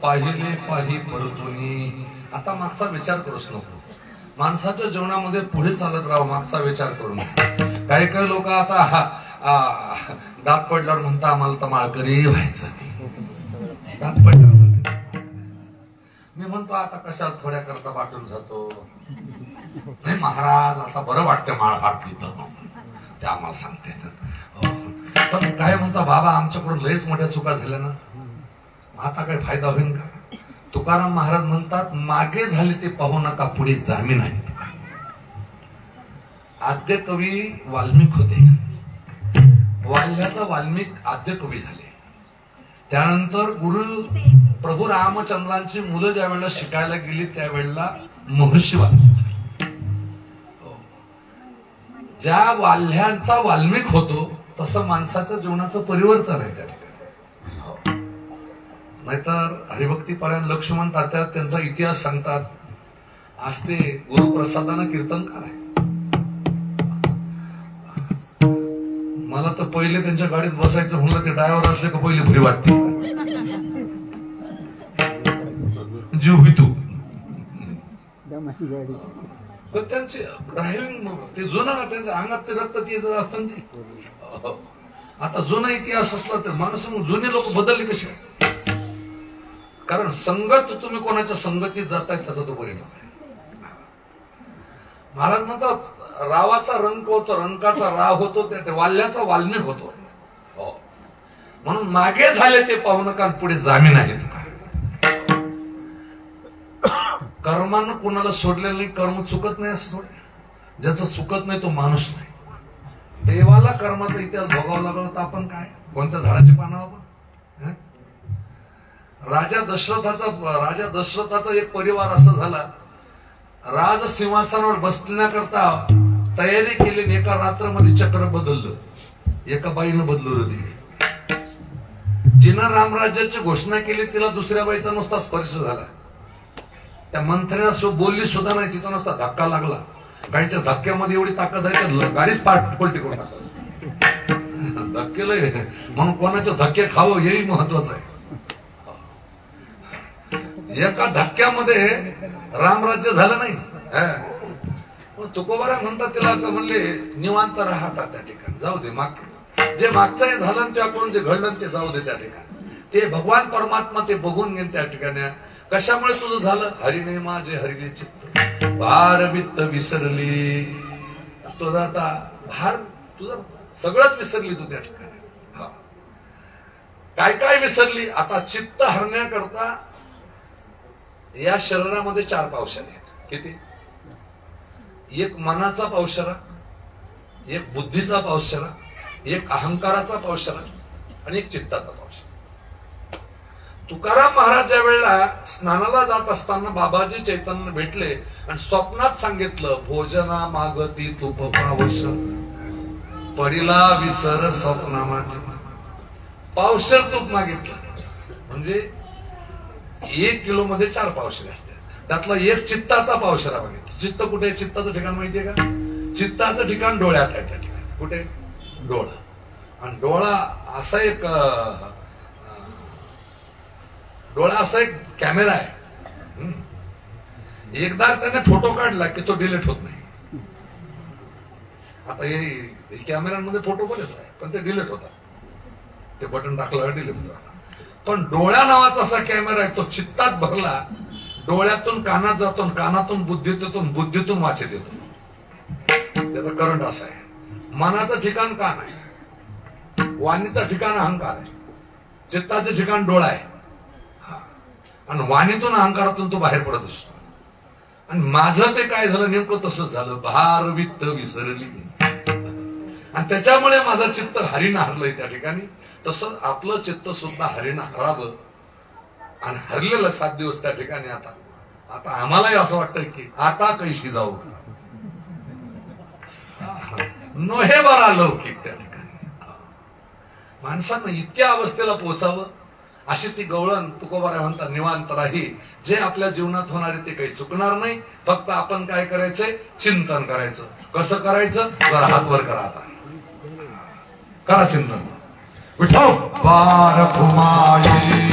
पाहिले पाही परतुनी. आता मागचा विचार करूच नको. माणसाच्या जीवनामध्ये पुढे चालत राहा, मागचा विचार करू नको. काही काही लोक आता दात पडल्यावर म्हणता आम्हाला तर माळकरी व्हायचं. दात पडल्यावर म्हणते, मी म्हणतो आता कशात थोड्या करता वाटून जातो. नाही महाराज आता बरं वाटतं माळ हात घेतं ते आम्हाला सांगते. पण काय म्हणता बाबा आमच्याकडून लयच मोठ्या चुका झाल्या ना, आता काही फायदा होईल का? तुकाराम महाराज म्हणतात मागे झाले ते पाहू नका, पुढे जामीन आहे. आद्य कवी वाल्मिक होते. वाल्ह्याचा वाल्मिक आद्य कवी झाले. त्यानंतर गुरु प्रभू रामचंद्रांची मुलं ज्या वेळेला शिकायला गेली त्यावेळेला महर्षी वाल्मिक झाले. ज्या वाल्ह्यांचा वाल्मिक होतो तसं माणसाच्या जीवनाचं परिवर्तन आहे त्या ठिकाणी. नाहीतर हरिभक्तीपरायण लक्ष्मण तात्या त्यांचा इतिहास सांगतात. आज ते गुरुप्रसादानं कीर्तनकार आहे. मला मला तर पहिले त्यांच्या गाडीत बसायचं म्हणलं ते ड्रायव्हर असले का पहिली भरी वाटते जीव भीतू पण त्यांचे ड्रायव्हिंग ते जुनं त्यांच्या अंगात ते रक्त ते जर असतं ते आता जुना इतिहास असला तर माणूस मग जुने लोक बदलले कसे कारण संगत तुम्ही कोणाच्या संगतीत जाताय त्याचा तो परिणाम आहे महाराज म्हणतात रावाचा रंक होतो रंकाचा राव होतो त्या वाल्याचा वाल्मिक होतो म्हणून मागे झाले ते पाहुणकान पुढे जामीन आहेत कर्मानं कोणाला सोडलेलं नाही कर्म चुकत नाही असं थोडे ज्याचं चुकत नाही तो माणूस नाही देवाला कर्माचा इतिहास भोगावा लागला तर आपण काय कोणत्या झाडाची पानं आपण राजा दशरथाचा एक परिवार असा झाला राज सिंहासनावर बसण्याकरता तयारी केली आणि एका रात्रमध्ये चक्र बदललं एका बाईनं बदलू दिली जिनं रामराज्याची घोषणा केली तिला दुसऱ्या बाईचा नुसता स्पर्श झाला त्या मंत्र्याला बोलली सुद्धा नाही तिचा नुसता धक्का लागला गाडीच्या धक्क्यामध्ये एवढी ताकद आहे तर गाडीच पलटी करून टाकत धक्केला म्हणून कोणाचे धक्के खावं हेही महत्वाचं आहे एका धक्क्यामध्ये रामराज्य झालं नाही तुकोबारा म्हणतात तिला म्हणले निवांत राहतात त्या ठिकाणी जाऊ दे जे मागचं झालं त्याकडून जे घडलं ते जाऊ दे त्या ठिकाणी ते भगवान परमात्मा ते बघून घेईन त्या ठिकाणी कशामुळे तुझं झालं हरिणे माझे हरिले चित्त भार वित्त विसरली तुझा आता भार तुझं सगळंच विसरली तू त्या ठिकाणी काय काय विसरली आता चित्त हरण्याकरता या शरीरामध्ये 4 पावशेर आहेत किती एक मनाचा पावशेरा एक बुद्धीचा पावशेरा एक अहंकाराचा पावशेरा आणि एक चित्ताचा पावशेरा तुकाराम महाराज ज्या वेळेला स्नानाला जात असताना बाबाजी चैतन्य भेटले आणि स्वप्नात सांगितलं भोजना मागती तूप पावश पडिला विसर स्वप्ना माझी पावशेर तूप मागितलं म्हणजे 1 किलो मध्ये 4 पावशेर असतात त्यातला एक चित्ताचा पावशेरा बघितला चित्त कुठे चित्ताचं ठिकाण माहितीये का चित्ताचं ठिकाण डोळ्यात आहे त्या ठिकाणी कुठे डोळा आणि डोळा असा एक कॅमेरा आहे एकदा त्याने फोटो काढला की तो डिलीट होत नाही आता हे कॅमेऱ्यांमध्ये फोटो बरेच आहे पण ते डिलीट होतात ते बटन टाकलं डिलीट होतात पण डोळ्या नावाचा असा कॅमेरा आहे तो चित्तात भरला डोळ्यातून कानात जातो कानातून बुद्धीत येतो बुद्धीतून वाचेत येतो त्याचा करंट असा आहे मनाचं ठिकाण कान आहे वाणीचं ठिकाण अहंकार आहे चित्ताचं ठिकाण डोळा आहे आणि वाणीतून अहंकारातून तो बाहेर पडत असतो आणि माझं ते काय झालं नेमकं तसंच झालं भार वित्त विसरली आणि त्याच्यामुळे माझं चित्त हरीनं हरलंय त्या ठिकाणी तसं आपलं चित्त सुद्धा हरीनं हरावं आणि हरलेलं 7 दिवस त्या ठिकाणी आता आम्हालाही असं वाटतंय की आता कैशी जाऊ नोहे बरा लौकिक त्या ठिकाणी माणसानं इतक्या अवस्थेला पोहोचावं अशी ती गवळण तुकोबारा म्हणतात निवांत राही जे आपल्या जीवनात होणारे ते काही चुकणार नाही फक्त आपण काय करायचंय चिंतन करायचं कसं करायचं जरा हात वर करा आता करा चिंतन विठो बार कुमाई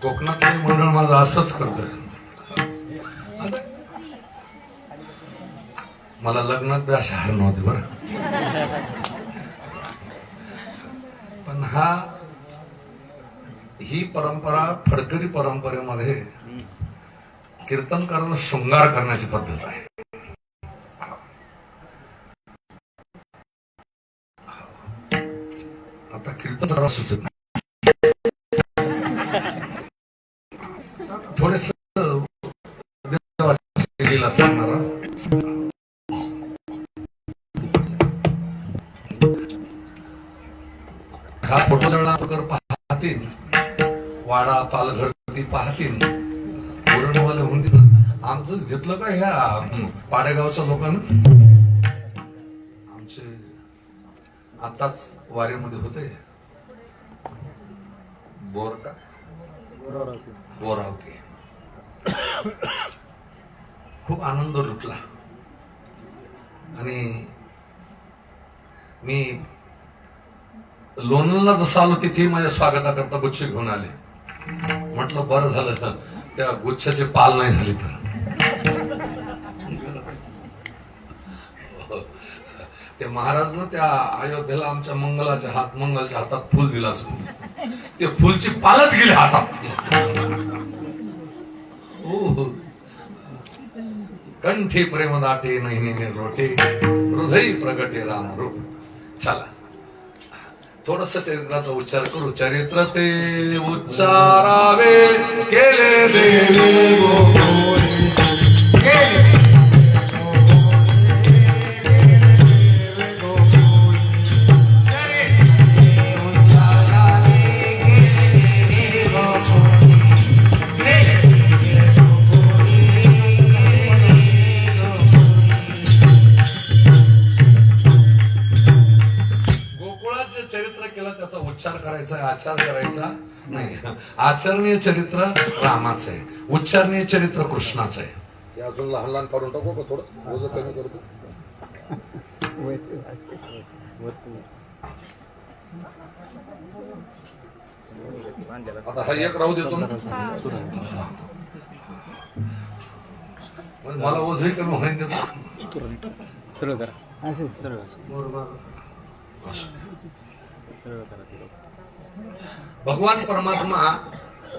कोकणातले मंडळ माझं असंच करतं. मला लग्नात बी अशी हार नव्हती बरं, पण ही परंपरा फडकरी परंपरेमध्ये कीर्तनकाराला शृंगार करण्याची पद्धत आहे. आता कीर्तन करायला सुचत नाही. थोडेस लीला सांगणार. हा फोटो जळणाकर पाहतील, वाडा पालघर ती पाहतील, पुरणवाले होऊन आमचंच घेतलं का ह्या पाडेगावच्या लोकांना. आमचे आताच वारीमध्ये होते बोरावके, खूप आनंद लुटला. आणि मी लोणंदला जसं आलो तिथे माझ्या स्वागताकरता गुच्छ घेऊन आले. म्हटलं बरं झालं त्या गुच्छाची पाल नाही झाली तर. ते महाराजनं त्या अयोध्येला आमच्या मंगलच्या हातात फुल दिला असं, ते फुलची पालच गेली हातात. कंठे प्रेम दाटे नाही रोटे, हृदय प्रगटे राम रूप. चला थोडस चरित्राचा उच्चार करू. चरित्र ते उच्चारावे केले देवी गोरी, उच्चार करायचा, आचार करायचा नाही. आचरणीय चरित्र रामाचं आहे, उच्चारणीय चरित्र कृष्णाचं आहे. ते अजून लहान लहान काढून टाकू का, थोडं रोज कमी करतो. आता हा एक राहू देतो ना, मला ओझही कमी होईल त्याचं. सरळ करा, भगवान परमात्मा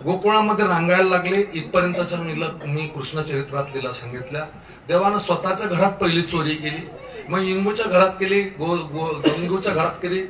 गोकुळामध्ये रांगायला लागले. इथपर्यंतच्या मी कृष्ण चरित्रात लीला सांगितल्या. देवानं स्वतःच्या घरात पहिली चोरी केली, मग इंगूच्या घरात केली, इंगूच्या घरात केली,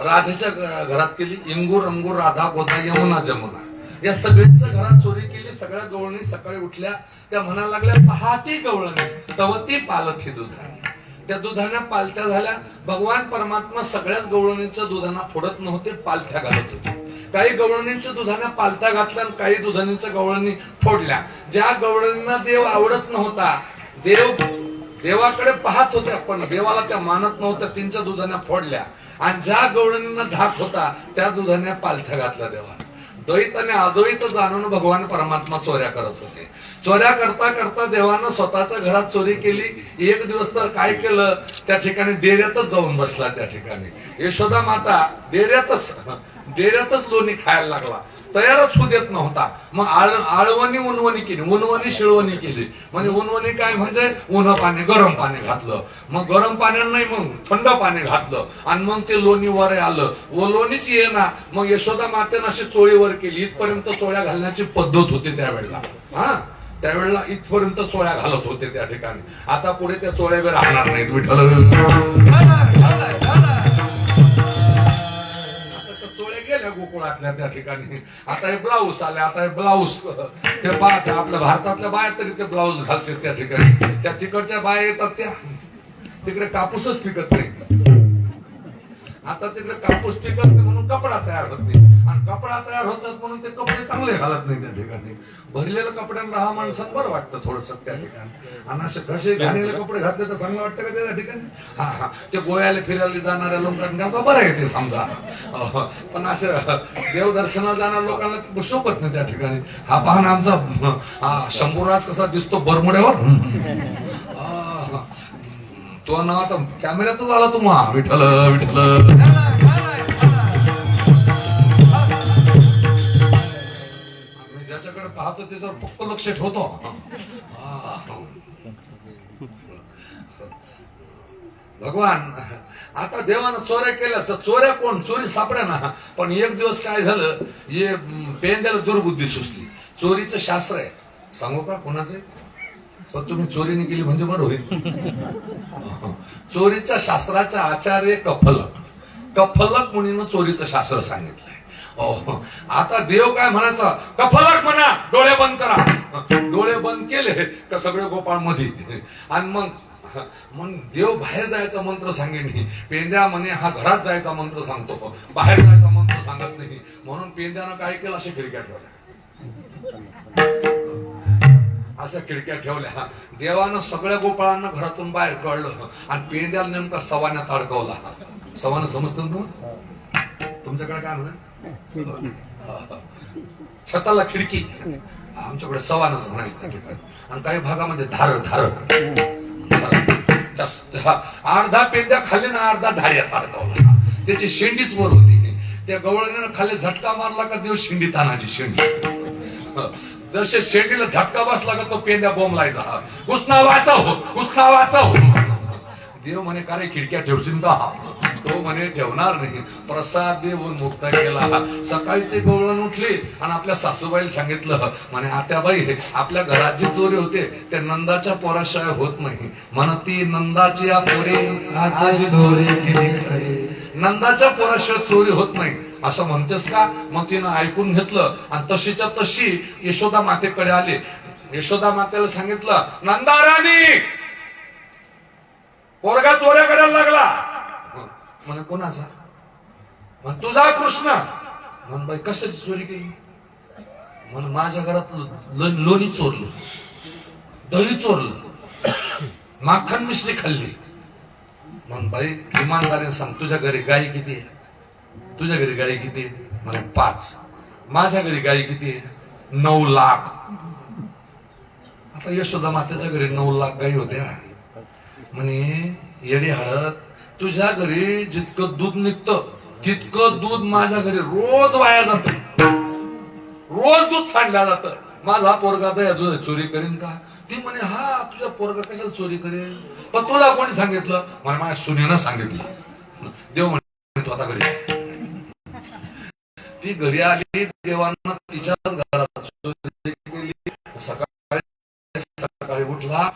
राधेच्या घरात केली. इंगू रंगू राधा गोदा यमुना जमुना या सगळ्यांच्या घरात चोरी केली. सगळ्या गवळणी सकाळी उठल्या, त्या म्हणायला लागल्या पहाती गवळणी तवती पालथी दुधाने. त्या दुधाने पालथ्या झाल्या. भगवान परमात्मा सगळ्याच गवळणीच्या दुधाना फोडत नव्हते, पालथ्या घालत होते. काही गवळणीच्या दुधाने पालथ्या घातल्या आणि काही दुधानीच्या गवळणी फोडल्या. ज्या गवळणींना देव आवडत नव्हता, देवाकडे पाहत होत्या पण देवाला त्या मानत नव्हत्या, त्यांच्या दुधाने फोडल्या. आणि ज्या गवळणींना धाक होता त्या दुधाने पालथ्या घातल्या देवाने. द्वैत आणि अद्वैत जाणून भगवान परमात्मा चोऱ्या करत होते. चोऱ्या करता करता देवानं स्वतःच्या घरात चोरी केली. एक दिवस तर काय केलं, त्या ठिकाणी डेऱ्यातच जाऊन बसला. त्या ठिकाणी यशोदा माता डेऱ्यातच लोणी खायला लागला, तयारच होऊ देत नव्हता. मग आळवणी उनवणी केली, उनवणी शिळवणी केली. म्हणजे उनवणी काय म्हणजे उन्ह पाणी, गरम पाणी घातलं. मग गरम पाण्यानं नाही, मग थंड पाणी घातलं आणि मग ते लोणी वर आलं. व लोणीच येना. मग यशोदा मातेनं अशी चोळी वर केली. इथपर्यंत चोळ्या घालण्याची पद्धत होती त्यावेळेला. त्यावेळेला इथपर्यंत चोळ्या घालत होते त्या ठिकाणी. आता पुढे त्या चोळ्या बी राहणार नाहीत. गेल्या गोकुळातल्या त्या ठिकाणी. आता हे ब्लाऊज आले, आता हे ब्लाऊज ते पाहत्या. आपल्या भारतातल्या बाया तरी ते ब्लाऊज घालते त्या ठिकाणी. त्या तिकडच्या बाया येतात, त्या तिकडे कापूसच पिकत नाही. आता तिकडे कापूस पिकत नाही म्हणून कपडा तयार होत नाही, आणि कपडा तयार होतात म्हणून ते कपडे चांगले घालत नाही त्या ठिकाणी. भरलेलं कपड्यांना राहा माणसाला बरं वाटतं थोडस त्या ठिकाणी. आणि असे कसे घाणेले कपडे घातले तर चांगलं वाटतं का त्या ठिकाणी. ते गोव्याला फिरायला जाणाऱ्या लोकांना बरं आहे ते समजा, पण असं देवदर्शनाला जाणाऱ्या लोकांना शोभत नाही त्या ठिकाणी. हा पाहणं आमचा शंभूराज कसा दिसतो बरमुड्यावर. तो ना आता कॅमेऱ्यातच आला तुम्हा. विठ्ठल विठ्ठल. ज्याच्याकडे पाहतो त्याच्यावर फक्त लक्ष ठेवतो. भगवान आता देवानं चोऱ्या केल्या तर चोऱ्या कोण चोरी सापड्या ना. पण एक दिवस काय झालं, हे पेंद्याला दुर्बुद्धी सुचली. चोरीचं शास्त्र आहे, सांगू का कोणाचं? पण तुम्ही चोरीने केली म्हणजे बरं होईल. चोरीच्या शास्त्राच्या आचार्य कफलक मुनीनं चोरीचं शास्त्र सांगितलंय. आता देव काय म्हणायचा, कफलक म्हणा डोळे बंद करा. डोळे बंद केले का सगळे गोपाळ मध्ये. आणि मग देव बाहेर जायचा मंत्र सांगेन. पेंद्या म्हणे हा घरात जायचा मंत्र सांगतो, बाहेर जायचा मंत्र सांगत नाही. म्हणून पेंद्यानं काय केलं, अशा खिडक्या ठेवल्या. अशा खिडक्या ठेवल्या. देवानं सगळ्या गोपाळांना घरातून बाहेर काढलं आणि पेंद्याला नेमका सवाण्यात अडकवला. सवानं समजतं ना तुमच्याकडे काय म्हणा, छताला खिडकी, आमच्याकडे सवानच म्हणायचं. आणि काही भागामध्ये धार अर्धा पेंद्या खाली ना अर्धा धार्यात अडकवला. त्याची शेंडीच वर होती. त्या गवळण्यानं खाली झटका मारला का देव शेंडी तानाची शेंडी. जसे शेंडीला झटका बसला का तो पेंद्या बोंबलायचा, उसना वाचाव. देव म्हणे का रे खिडक्या ठेवशील का? तो म्हणे ठेवणार नाही. प्रसाद देऊन मुक्त केला. सकाळी ते गवळण उठले आणि आपल्या सासूबाईला सांगितलं, म्हणे आत्याबाई आपल्या घरात जी चोरी होते ते नंदाच्या पोराशिवाय होत नाही. म्हणती नंदाची या पोरे नंदाच्या पोराशिवाय चोरी होत नाही असं म्हणतेस का? मग तिनं ऐकून घेतलं आणि तशीच्या तशी यशोदा मातेकडे आले. यशोदा मातेला सांगितलं, नंदा राणी पोरगा चोऱ्या करायला लागला. म्हणे कोणाचा? म्हण तुझा कृष्ण. म्हण बाई कशाची चोरी केली? म्हण माझ्या घरात लोणी चोरलं, दही चोरलं, माखन मिश्री खाल्ली. म्हण बाई इमानदारीने सांग तुझ्या घरी गाई किती आहे? तुझ्या घरी गाई किती आहे? म्हणे 5. माझ्या घरी गाई किती आहे? 9 लाख. आता यशोदा मातेच्या घरी 9 लाख गाई होत्या. म्हणे येडी हळद, तुझ्या घरी जितकं दूध निघतं तितकं दूध माझ्या घरी रोज वाया जात. रोज दूध सांडलं जातं. माझा पोरगा दया दूध चोरी करीन का? ती म्हणे हा तुझ्या पोरगा कशाला चोरी करेल? पण तुला कोणी सांगितलं? मला माझ्या सुनेनं सांगितलं. देव म्हणे तू आता घरी. ती घरी आली, देवानं तिच्याच घरात चोरी केली. सकाळी उठला,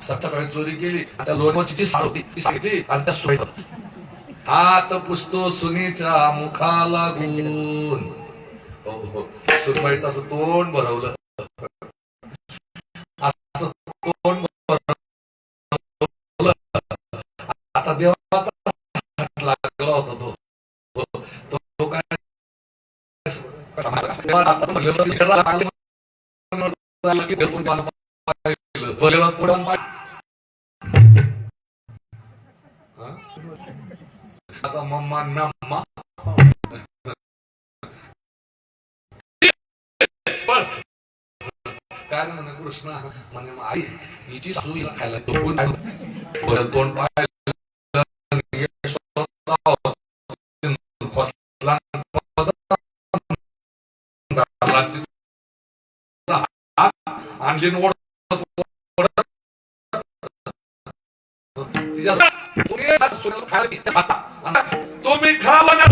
सकाळी चोरी केली. त्या लोणची साळ होती ती सांगितली आणि त्या सोयी हात पुसतो सुनीच्या मुखा लागून. सुनबाईचं असं तोंड भरवलं, असं तोंड भरवलं. आता देवाचा हात लागला होता तो काय मम्मा नम्मा काय म्हणे कृष्ण म्हणे आई हिची सुई खायला तोंड पाय आणखीन तुम्ही खावा ना.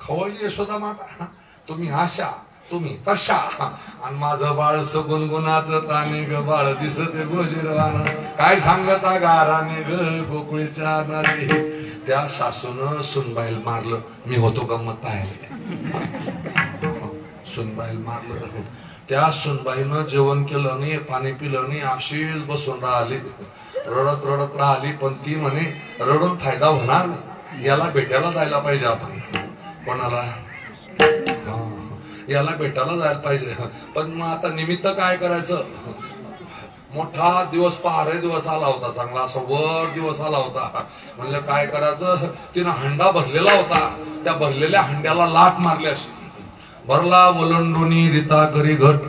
खवळली यशोदा माता, तुम्ही अशा तुम्ही तशा, आणि माझं बाळ गुणगुणाचं ताने ग बाळ दिसते गोजीरवान, काय सांगता गाराने ग गोकुळीच्या नारे. त्या सासून सुनबाईल मारलं, मी होतो गंमत पाहायला. सुनबाईल मारलं, त्या सुनबाईनं जेवण केलं नाही, पाणी पिलं नाही, अशीच बसून राहिली, रडत रडत राहिली. पण ती म्हणे रडून फायदा होणार नाही, याला भेटायला जायला पाहिजे आपण. कोणाला? याला भेटायला जायला पाहिजे. पण मग आता निमित्त काय करायचं? मोठा दिवस, पहारे दिवस आला होता, चांगला असा वर दिवस आला होता. म्हणलं काय करायचं? तिनं हंडा भरलेला होता, त्या भरलेल्या हंड्याला लाट मारली अशी. भरला ओलंडोनी रीता करी घट,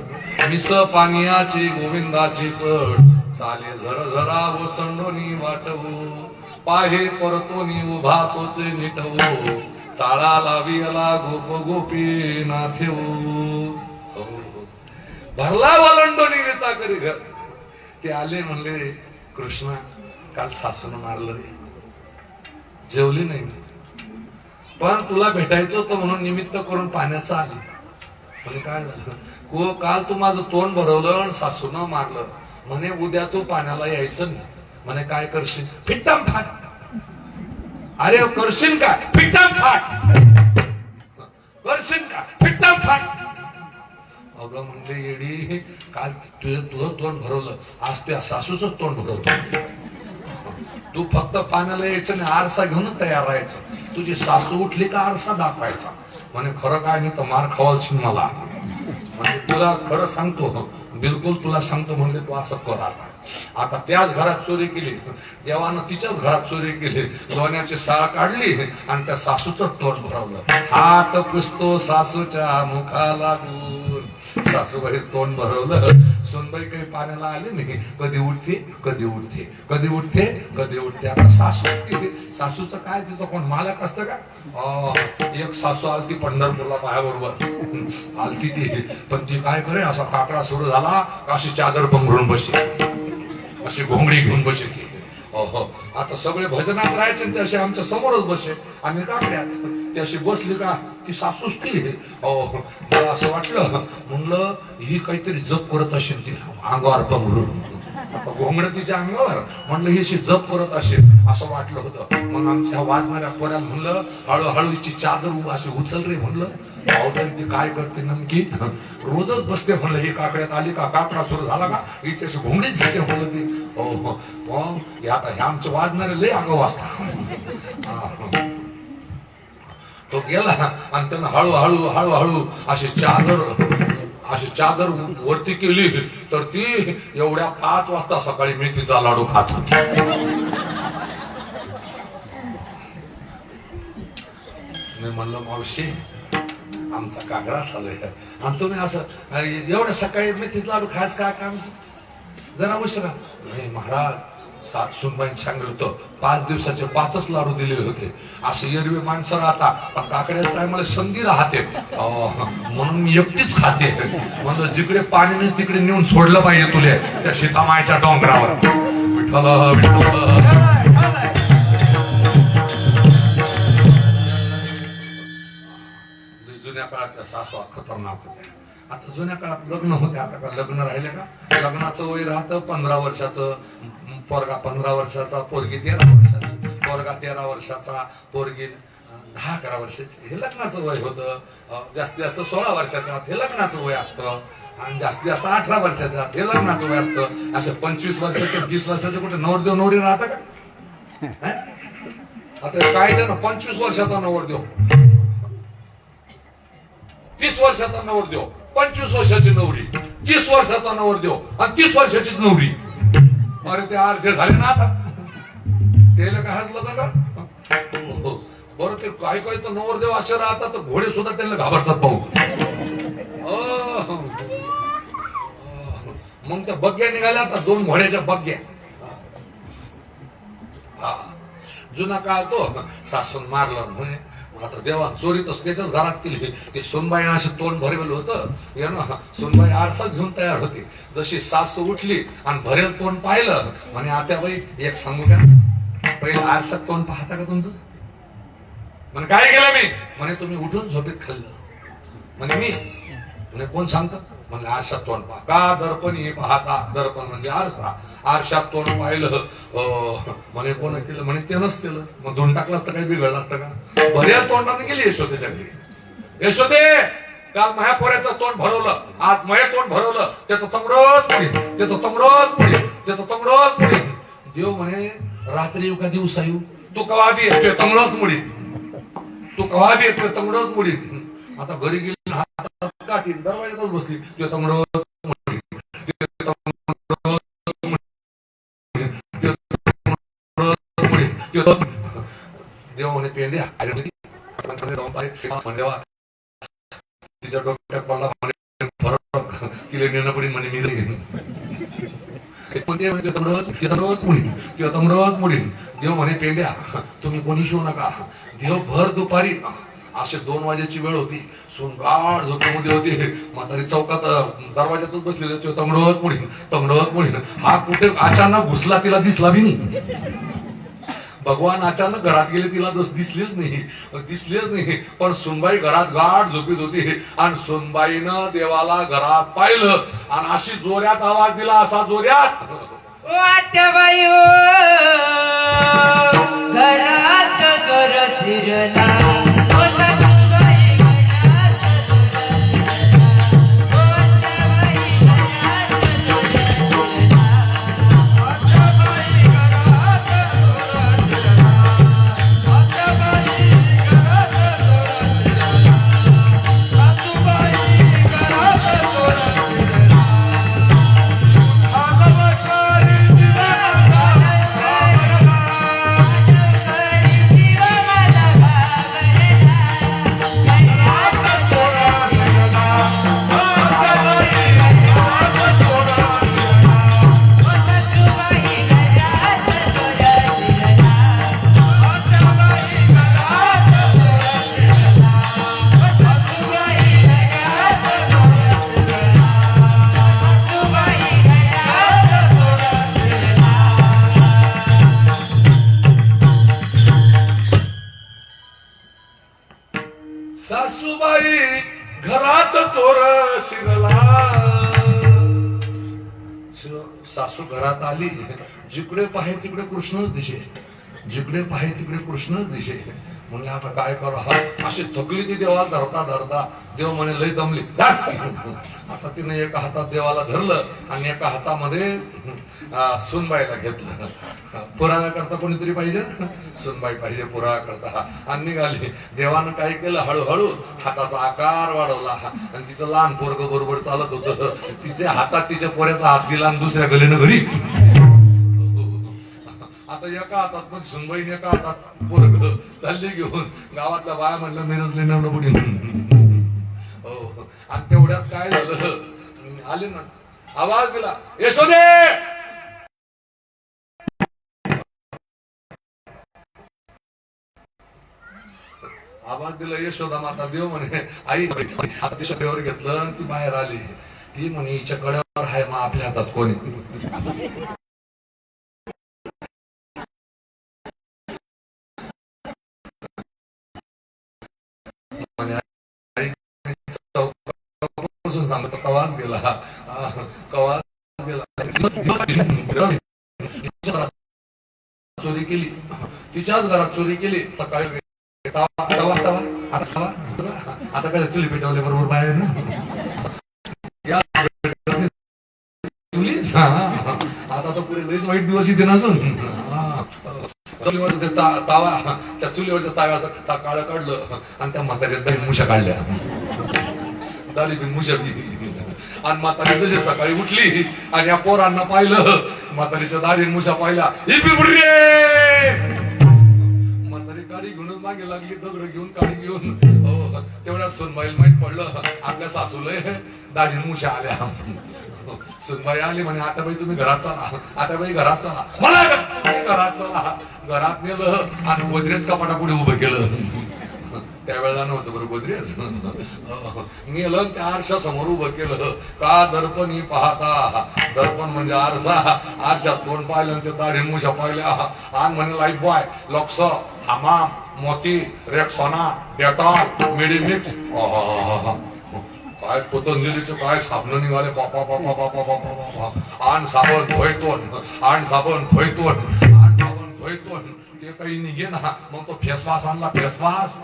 मिस पानियाची गोविंदाची चढ, चाले झर झरा ओसंडोनी वाटवू, पाहे परतोनी उभा तोचे निटवू, चाळा लावियला गोप गोपी नाथेऊ. भरला ओलंडोनी रीता करी घट. ते आले, म्हणले कृष्णा काल सासून मारलं रे, जेवली नाही, पण तुला भेटायचं होतं म्हणून निमित्त करून पाण्याचं आली. म्हणजे काय झालं? काल तू माझं तोंड भरवलं आणि सासूनं मारलं, म्हणे उद्या तू पाण्याला यायचं नाही. म्हणे काय करशील? फिट्टाम फाट. अरे करशील काय? फिट्टाम फाट. करशील का? फिट्टाम फाट. अगं म्हणले येडी, काल तुझं तोंड भरवलं, आज तुझ्या सासूचं तोंड भरवतो. तू फक्त पाण्याला यायचं नाही, आरसा घेऊनच तयार राहायचं. तुझी सासू उठली का आरसा दाखवायचा. म्हणे खरं काय? मी तर मार खावायची मला. म्हणजे तुला खरं सांगतो, बिलकुल तुला सांगतो. म्हणले तू असं कर. आता त्याच घरात चोरी केली, देवानं तिच्याच घरात चोरी केली, लोण्याची साळ काढली आणि त्या सासूचं तोंड भरवलं. हात पुसतो सासूच्या मुखाला लागून, सासूबाई तोंड भरवलं. सुनबाई काही पाण्याला आली नाही, कधी उठते कधी उठते, कधी उठते कधी उठते. आता सासूचं काय, तिचं कोण मालक असतं का? एक सासू आलती पंढरपूरला पायाबरोबर आलती ती, पण ती काय करे, असा काकडा सुरू झाला, अशी चादर पंघरून बशी, अशी घोंगडी घेऊन बशी ती. आता सगळे भजनात राहायचे, ते असे आमच्या समोरच बसे, आम्ही काकड्यात. ती अशी बसली का ती सासूच ती. मला असं वाटलं, म्हणलं ही काहीतरी जप करत असेल, ती अंगावर पंघरून घोंगड तिच्या अंगावर, म्हणलं ही अशी जप करत असेल असं वाटलं होतं. मग आमच्या वाजणाऱ्या पोऱ्याला म्हणलं हळूहळू हिची चादर अशी उचल रे. म्हणलं पावसाळी ती काय करते नमकी, रोजच बसते. म्हणलं ही काकड्यात आली का, काकडा सुरू झाला का हिची अशी घोंगडीच घेते. म्हणलं ती आता हे आमचे वाजणारे लय अंग वाजता. तो गेला आणि त्यानं हळूहळू हळूहळू अशी चादर वरती केली, तर ती एवढ्या 5 वाजता सकाळी मेथीचा लाडू खात होती. मी म्हणलं मावशी आमचा काकडा चालू आहे, आणि तुम्ही असं एवढ्या सकाळी मेथीचा लाडू खायच काय काम? जरा उशिरा. नाही महाराज, सुनबाईन सांगितलं होतं 5 दिवसाचे 5च लाडू दिले होते. असे एरवी माणसं राहता, पण काकड्याच्या टायमाला संधी राहते, म्हणून मी एकटीच खाते. म्हणलं जिकडे पाणी नाही तिकडे नेऊन सोडलं पाहिजे तुले, त्या सीतामाईच्या डोंगरावर. विठ्ठल विठ्ठल. जुन्या काळातल्या सासू खतरनाक होत्या. आता जुन्या काळात लग्न होते, आता का लग्न राहिले का? लग्नाचं वय राहतं 15 वर्षाचं, पोरगा 15 वर्षाचा, पोरगी 13 वर्षाची, पोरगा 13 वर्षाचा, पोरगी 10-11 वर्षाची. हे लग्नाचं वय होतं. जास्तीत जास्त 16 वर्षाच्या हे लग्नाचं वय असतं, आणि जास्तीत जास्त 18 वर्षाच्या हे लग्नाचं वय असतं. असे 25 वर्षाचे 30 वर्षाचे कुठे नवरदेव नवरी राहता का? आता काय ना 25 वर्षाचा नवरदेव, 30 वर्षाचा नवरदेव, 25 वर्षाची नवरी, 30 वर्षाचा नवरदेव आणि 30 वर्षाचीच नवरी. अरे ते अर्धे झाले ना आता. त्याला काय हसलं का? बरं ते काय काय तर नवरदेव असे राहतात तर घोडे सुद्धा त्यांना घाबरतात पाहू. मग त्या बग्ग्या निघाल्या आता, 2 घोड्याच्या बग्ग्या. जुना काळ तो सासून मारलं म्हणे. आता देवा चोरीतच त्याच्याच घरात केली. ते सोनबाई असे तोंड भरेल होतं ना, सोनबाई आरसा घेऊन तयार होती. जशी सासू उठली आणि भरेल तोंड पाहिलं, म्हणे आत्याबाई एक सांगू का, पहिले आरसात तोंड पाहता का तुमचं? म्हणे काय केलं मी? म्हणे तुम्ही उठून झोपेत खाल्लं. म्हणे मी? म्हणे कोण सांगतं? म्हणजे आरशात तोंड पहा. का दर्पणी पाहता? दर्पण म्हणजे आरसा. आरशात तोंड पाहिलं. म्हणे कोण केलं? म्हणे त्यानंच केलं. मग धुवून टाकलं असतं काही बिघडलं असतं का? बऱ्याच तोंडाने गेली यशोदेच्या घरी. यशोदे, काल माया पोऱ्याचं तोंड भरवलं, आज मये तोंड भरवलं, त्याचं तंगडच पुढे, त्याचं तंगडच पुढे, त्याचं तंगडच पुढे. देव म्हणे रात्री येऊ का दिवसा येऊ? तू कवा बी येतोय तंगडच मुडी, तू कवा बी येतोय तंगडच मुडी. आता घरी गेली हातात काठी दरवाजातच बसली, तुझ्या तंगडच मुडी, तुझ्या तंगडच मुडी, तुझ्या देव म्हणे पेंद्या जाऊन पाहिजे तिच्या डोक्यात पडला म्हणे फरक तिला नेणं पडेल म्हणे मी मुडीन. देव म्हणे पेंड्या तुम्ही कोणी शिवू नका. देव भर दुपारी असे 2 वाजेची वेळ होती, सोनगाड झोपेमध्ये होती. म्हातारी चौकात दरवाजातच बसलेली होती. तंगडच मुडीन, तंगडच मुडीन. हा कुठे अचानक घुसला, तिला दिसला बी नाही. भगवान अचानक घरात गेले, तिला दिसलेच नाही. पण सुनबाई घरात गाढ झोपीत होती आणि सुनबाईनं देवाला घरात पाहिलं आणि अशी जोऱ्यात आवाज दिला, असा जोऱ्यात, वाटबाई घरात चोर शिरला. सासूबाई घरात चोर शिरला. सासू घरात आली, जिकडे पाहे तिकडे कृष्णच दिसे, जिकडे पाहे तिकडे कृष्णच दिसे. म्हणले आता काय करू? हा अशी थकली ती देवाला धरता धरता. देव म्हणे लय दमली. आता तिने एका हातात देवाला धरलं आणि एका हातामध्ये सुनबाईला घेतलं. पुराणा करता कोणीतरी पाहिजे, सुनबाई पाहिजे पुराणा करता. आणि निघाली. देवानं काय केलं? हळूहळू हाताचा आकार वाढवला आणि तिचं लहान पोरग बरोबर चालत होतं. तिच्या हातात तिच्या पोऱ्याचा हात दिला आणि दुसऱ्या गलीनं घरी. आता एका हातात पण सुनबाईने एका हातात पोरग चालली घेऊन. गावातल्या बाया म्हणलं मिरजले नवडं पुढे. हो, आणि तेवढ्यात काय झालं? आले ना, आवाज दिला, यशोदे. आवाज दिला यशोदा माता. देव म्हणे आई आता तिच्या कड्यावर घेतलं आणि ती बाहेर आली. ती म्हणे हिच्या कड्यावर आहे, मग आपल्या हातात कोणी? सांगतो कवाच गेला, कवाच गेला. चोरी केली, तिच्याच घरात चोरी केली. सकाळी आता काय चुली पेटवले बरोबर बाहेर ना. चुली आता तो पुढे लईच वाईट दिवस इथे नसून चुलीवरचं तावा, त्या चुलीवरच्या ताव्याचं काळं काढलं आणि त्या म्हाताऱ्या दही मुशा काढल्या. दाढी बिन मुशा आणि म्हातारी जशी सकाळी उठली आणि या पोरांना पाहिलं, म्हातारीच्या दाढी मुशा पाहिल्या. म्हातारी काडी घेऊनच मागे लागली, दगड घेऊन काडी घेऊन. हो, तेवढ्या सुनबाईला माहित पडलं आपल्या सासूला दाढी मुशा आल्या. सुनबाई आली म्हणे आता बाई तुम्ही घरात चला, आता बाई घरात चला. मला घरात चला. घरात नेलं आणि गोदरेज कपाटापुढे उभं केलं. त्यावेळेला नव्हतं बरं गोदरेज. नेलं त्या आरशा समोर उभं केलं. का दर्पणी पाहता? दर्पण म्हणजे आरसा. आरशात तोंड पाहिलं, ते दाढी मुशा पाहिल्या आणि म्हणे लाईफ बॉय, लॉक्स, हमाम, मोती, रेक्सोना, डेटॉल, मेडिमिक्स, काय पतंजलीचे काय साबण निघाले, बापा बापा बापा बापा बापा. आण साबण धुयतोन, आण साबण धुयतोन, आण साबण धुयतोन. ते काही निघे ना, मग तो फेसवास आणला, फेसवास.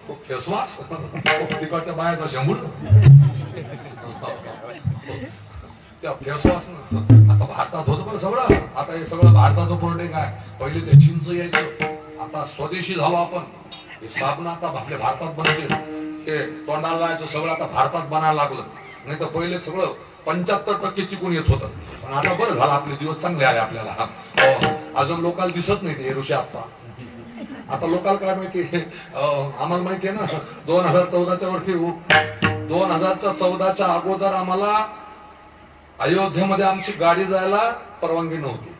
तो फेसवास तिकडच्या बायाचा शंभूर. त्या फेसवास आता भारतात होतं पण सगळं. आता हे सगळं भारताचं प्रोडक्ट आहे. पहिले ते चिंच यायचं, आता स्वदेशी झालो आपण. हे साबण आता आपल्या भारतात बनते. ते तोंडाला लावायचं सगळं आता भारतात बनायला लागलं. नाही तर पहिले सगळं 75% चिकून येत होतं. पण आता बरं झालं, आपले दिवस चांगले आले आपल्याला. अजून लोकांना दिसत नाही ते ऋषी आप्पा. आता लोकांना काय माहिती, आम्हाला माहिती आहे ना, 2014च्या वरती 2014च्या अगोदर आम्हाला अयोध्येमध्ये आमची गाडी जायला परवानगी नव्हती.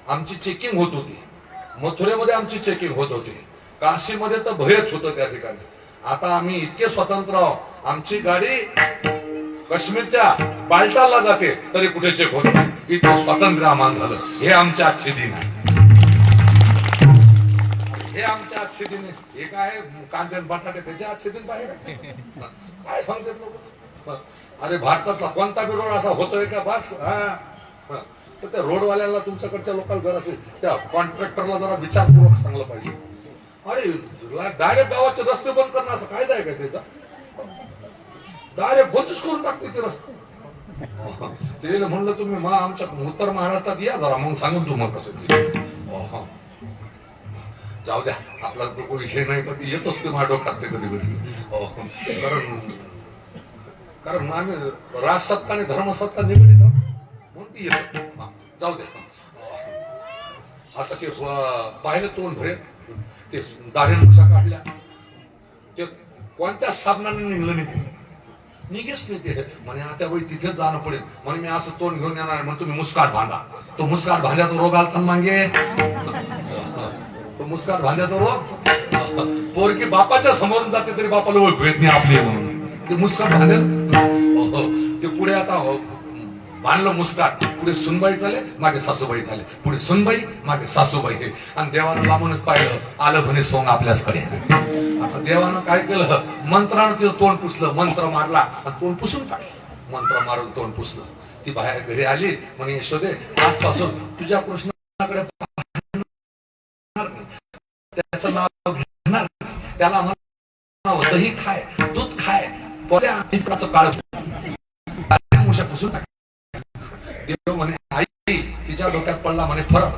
आमची चेकिंग होत होती. मथुरेमध्ये आमची चेकिंग होत होती. काशीमध्ये तर भयच होतं त्या ठिकाणी. आता आम्ही इतके स्वतंत्र आहोत, आमची गाडी काश्मीरच्या बाल्टालला जाते तरी कुठे चेक होत नाही. इतकं स्वातंत्र्य आम्हाला झालं. हे आमचे आजचे दिन आहे. हे आमचे आजचे दिन आहे. हे काय कांदे आणि बटाटे त्याचे आजचे दिन बाहेर काय सांगतात लोक. अरे भारतातला कोणता बी रोड असा होतोय का बस. तर त्या रोडवाल्याला तुमच्याकडच्या लोकांना जरा असेल, त्या कॉन्ट्रॅक्टरला जरा विचारपूर्वक सांगलं पाहिजे. अरे डायरेक्ट गावाचे रस्ते बंद करणं असं कायदा आहे का त्याचा. डायरेक्ट बंदच करून टाकते ते रस्ते. ते म्हणलं तुम्ही मग आमच्या उत्तर महाराष्ट्रात या जरा, मग सांगून तुम्हाला कसं. जाऊ द्या, आपला तो विषय नाही, पण ती येतच ते माझ्या डोक्यात ते कधी कधी. कारण आम्ही राजसत्ता आणि धर्मसत्ता निगडीत आहोत म्हणून ती येत. जाऊ द्या. आता ते पाहिलं तोंड भरेल, ते दारेन कशा काढल्या, ते कोणत्या साबणाने निघलं नाही, निघेच नाही ते. म्हणे आता बाई तिथेच जाणं पडेल. म्हणे मी असं तोंड घेऊन येणार. म्हणून तुम्ही मुस्काट बांधा. तो मुस्काट बांधायचा रोग आलता मागे. तो मुस्काट बांधायचा रोग. पोरकी बापाच्या समोरून जाते तरी बापाला ओळख येत नाही आपली म्हणून. ते मुस्काट बांधेल. ते पुढे आता बांधलं मुस्काट. पुढे सुनबाई झाले, मागे सासूबाई झाले. पुढे सुनबाई, मागे सासूबाई. आणि देवानं लांबूनच पाहिलं, आलं म्हणे सोंग आपल्याचकडे. आता देवानं काय केलं, मंत्रानं तिचं तोंड पुसलं. मंत्र मारला आणि तोंड पुसून टाकलं. मंत्र मारून तोंड पुसलं. ती बाहेर घरी आली. म्हणे यशोदे, आजपासून तुझ्या कृष्णाकडे त्याचं नाव घेणार. त्याला म्हणावं दही खाय, दूध खाय, काळ मुशा पुसून टाक. देव म्हणे आई, तिच्या डोक्यात पडला म्हणे फरक.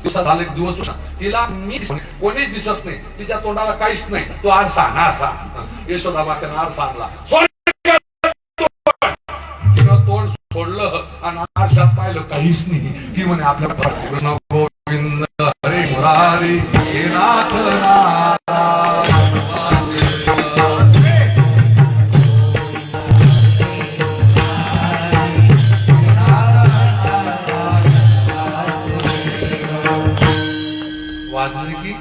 दिवसात झाले दिवस तिला मी कोणीच दिसत नाही. तिच्या तोंडाला काहीच नाही. तो आरसा आरसा. यशोदा मातेनं आरसा आणला. तिनं तोंड सोडलं आणि आरशात पाहिलं, काहीच नाही. ती म्हणे आपल्या गोविंद हरे मुरारी हे नाथ वाजले की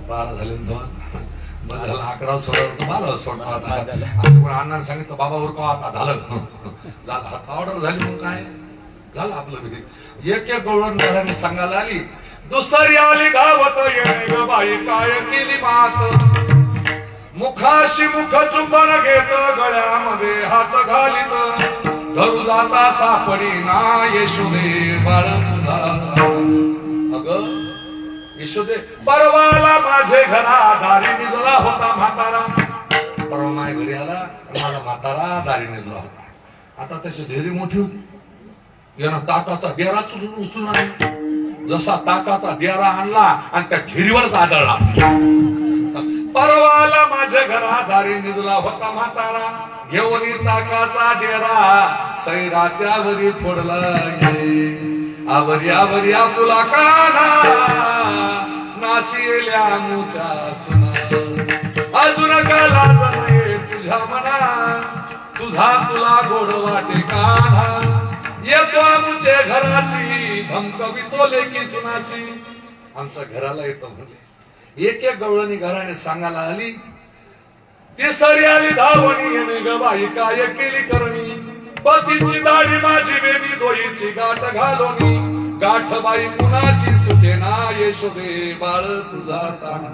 12 झाले. बरं झालं 11 सोडलं, 12 सोडलं. आता अण्णाने सांगितलं बाबा उरका आता. झालं झालं ऑर्डर झाली. मग काय झालं आपलं विधी. एक एक गवळण घराने सांगायला आली. दुसरी आली धावत येणे ग बाई, काय केली मात. मुखाशी मुख चुंबन घेत, गळ्यामध्ये हात घालीत. धरू जाता सापडी ना यशोदे बाळ तुझा. अगं यशोदे, परवाला माझे घरा दारी निजला होता म्हातारा. परवा माझ्या घरी आला, माझा म्हातारा दारी निजला होता. आता त्याची ढेरी मोठी होती. यानं ताकाचा डेरा उचलून आणला. जसा ताकाचा डेरा आणला आणि त्या ढेरीवरच आदळला. परवाला माझ्या घरा दारी निजला होता म्हातारा. घेऊन ताकाचा डेरा सैरा त्यावरी फोडला. आवरी आवरी आपुला काना नाशिल्या मुच्या सुना. अजून का लाज नाही तुझ्या मना, तुझा तुला गोड वाटे काना. येतो आमचे घराशी धमकवितो लेकी सुनाशी. आमच्या घराला येतो म्हणले. एक एक गवळणी घराने सांगायला आली. ती सरी आली धावणी येणे ग बाई, काय केली करणी. पतीची दाढी माझी बेबी, दोहीची गाठ घालोनी. गाठबाई कुणाशी सुटेना यशोदे बाळ तुझा ताना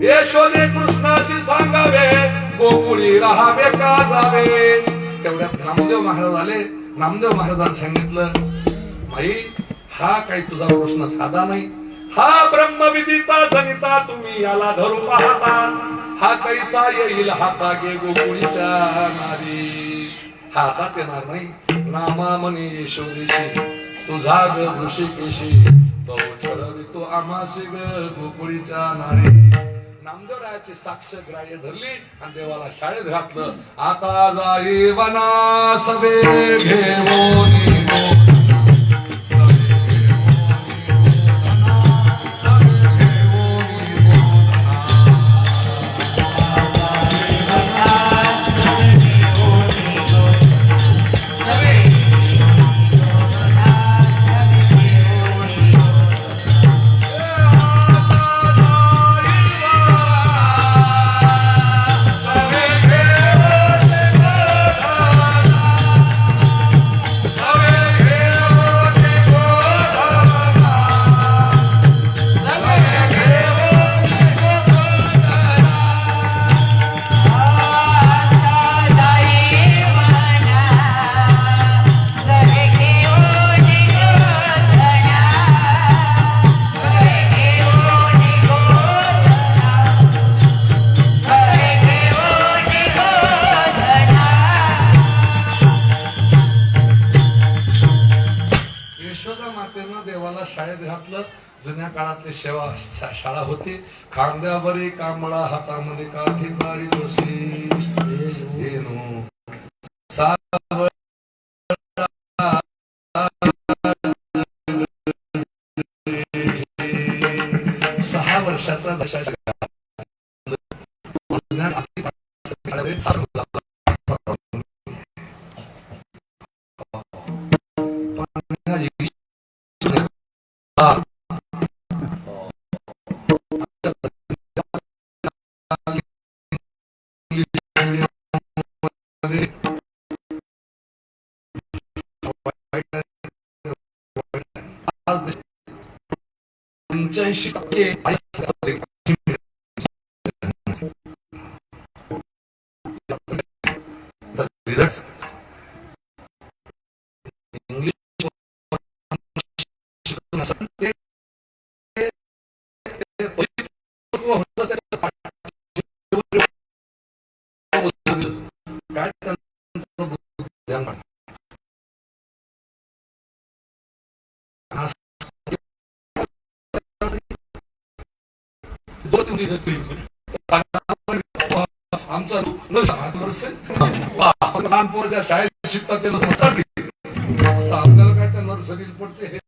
यशोदे कृष्णाशी सांगावे गोकुळी राहावे का जावे. तेवढ्यात नामदेव महाराज आले. नामदेव महाराजांनी सांगितलं माई हा काही तुझा प्रश्न साधा नाही. हा ब्रह्मविधीचा जनिता तुम्ही याला धरू पाहता. हा कैसा येईल हातागे गोकुळीच्या नारी. हा हातात येणार नाही. नामा म्हणे यशोदेशी तुझा ग ऋषिकेशी बहु छळवितो आम्हाशी ग गोकुळीच्या नारी. नामदेवरायाची साक्ष ग्राह्य धरली आणि देवाला शाळेत घातलं. आता जाई वना सवे घेऊन देवाला शाळेत घातलं. जुन्या काळातली शाळा होती. खांद्यावरी कांबळा हातामध्ये काठी चारी बसी सहा वर्षाचा दशा आमचा लहानपोराच्या शाळेत शिकतात ते आपल्याला काय त्या नर्सरीला पडते हे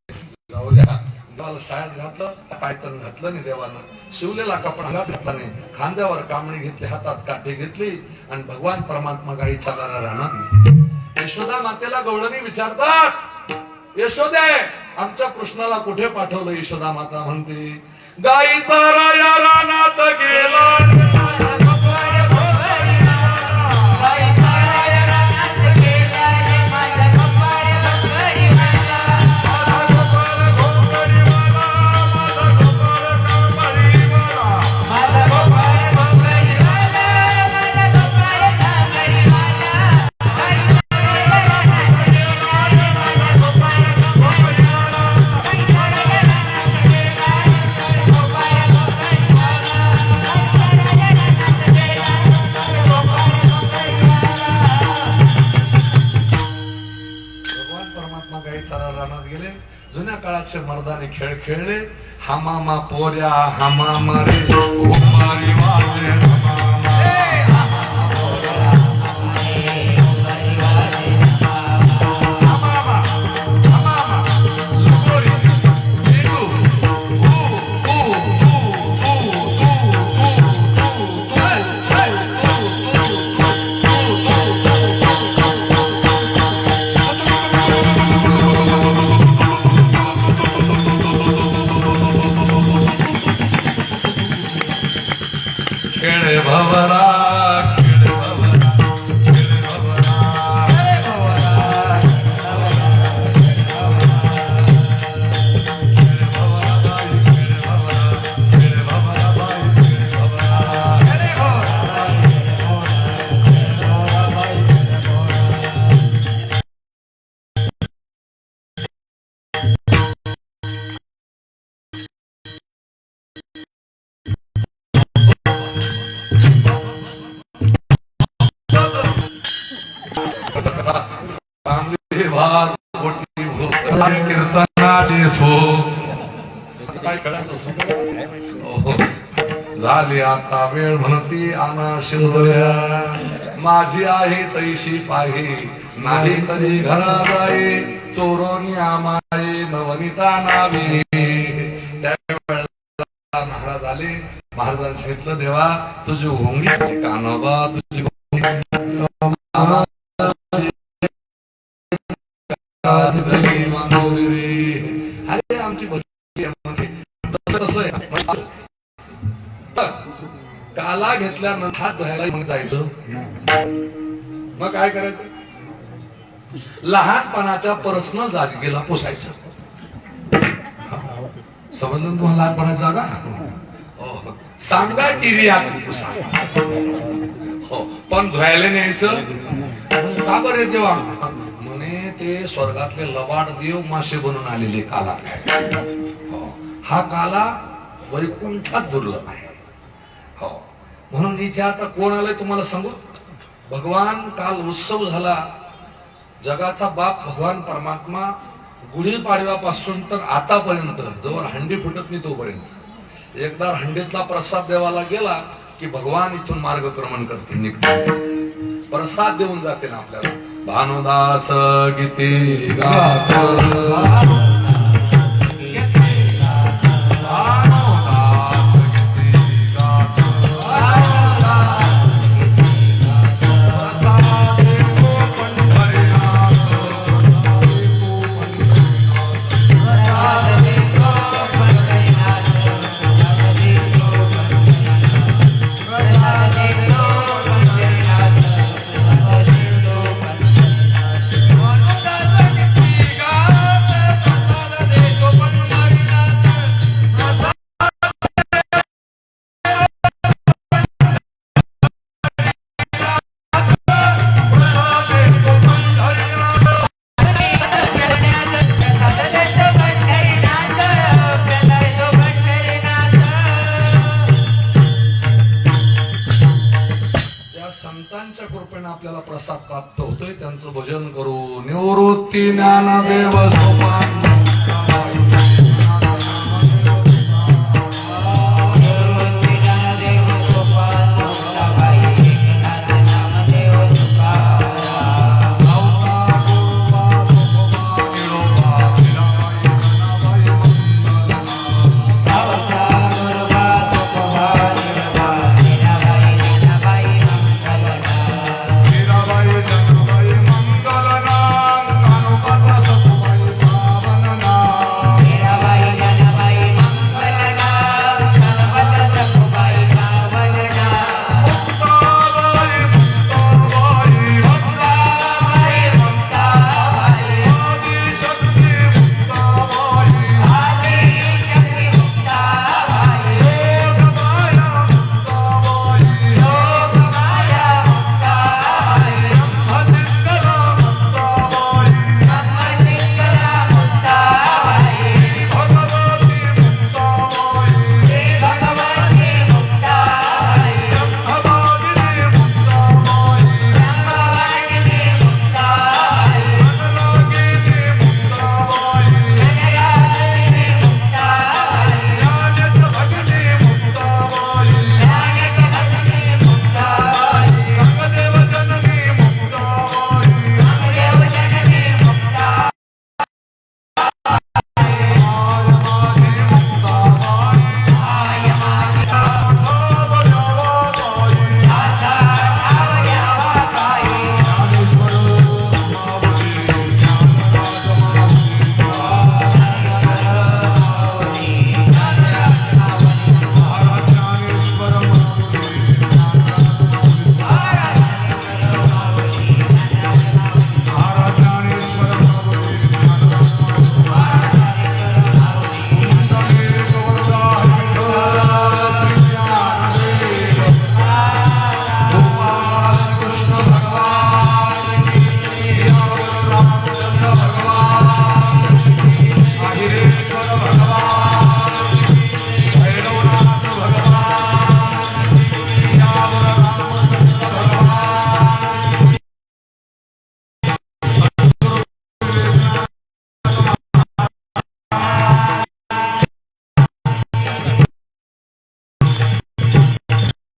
जाऊ द्या. देवाला शाळेत घातलं पायतन घातलं नाही. देवानं शिवलेला कपडा अंगात घातला नाही. खांद्यावर कामणी घेतली हातात काठी घेतली आणि भगवान परमात्मा गाई चालायला राहणार. यशोदा मातेला गवळणी विचारतात यशोदे आमच्या कृष्णाला कुठे पाठवलं. यशोदा माता म्हणते गाईचा राया रानात गेला. जुन्या काळाचे मर्दाने खेळ खेळले. हमामा पोऱ्या हमामा रे कुमारी वाजे हमामा भार पोटी भूत कीर्तनाचे सो काय करायचं असं? झाली आता वेळ म्हणती आना शिरल्या माझी आहे तैशी पाही नाही तरी घरा जाई चोरोनी आमाई नवनीता नावी त्यावेळेला महाराज आले महाराजांनी सांगितलं देवा तुझी घोंगडी कानोबा तुझी अरे आमची तसं आहे काला घेतल्यानंतर हात धुवायला मग जायचं मग काय करायचं लहानपणाच्या परसनं जागेला पोसायचं समजलं तुम्हाला लहानपणाची जागा हो. सांगा टीव्ही आत पुसा हो पण धुवायला न्यायचं का बरे तेव्हा म्हणे ते स्वर्गातले लबाड देव मासे बनून आलेले काला हो. हा काला वैकुंठात दुर्लभ आहे हो म्हणून इथे आता कोण आलंय तुम्हाला सांगू भगवान काल उत्सव झाला जगाचा बाप भगवान परमात्मा गुढीपाडव्यापासून तर आतापर्यंत जवळ हंडी फुटत नाही तोपर्यंत एकदा हंडीतला प्रसाद देवाला गेला की भगवान इथून मार्गक्रमण करतील निघतील प्रसाद देऊन जाते ना आपल्याला भानुदास गीती गात संतांच्या कृपेने आपल्याला प्रसाद प्राप्त होतोय त्यांचं भजन करू निवृत्ती ज्ञानदेव सोपान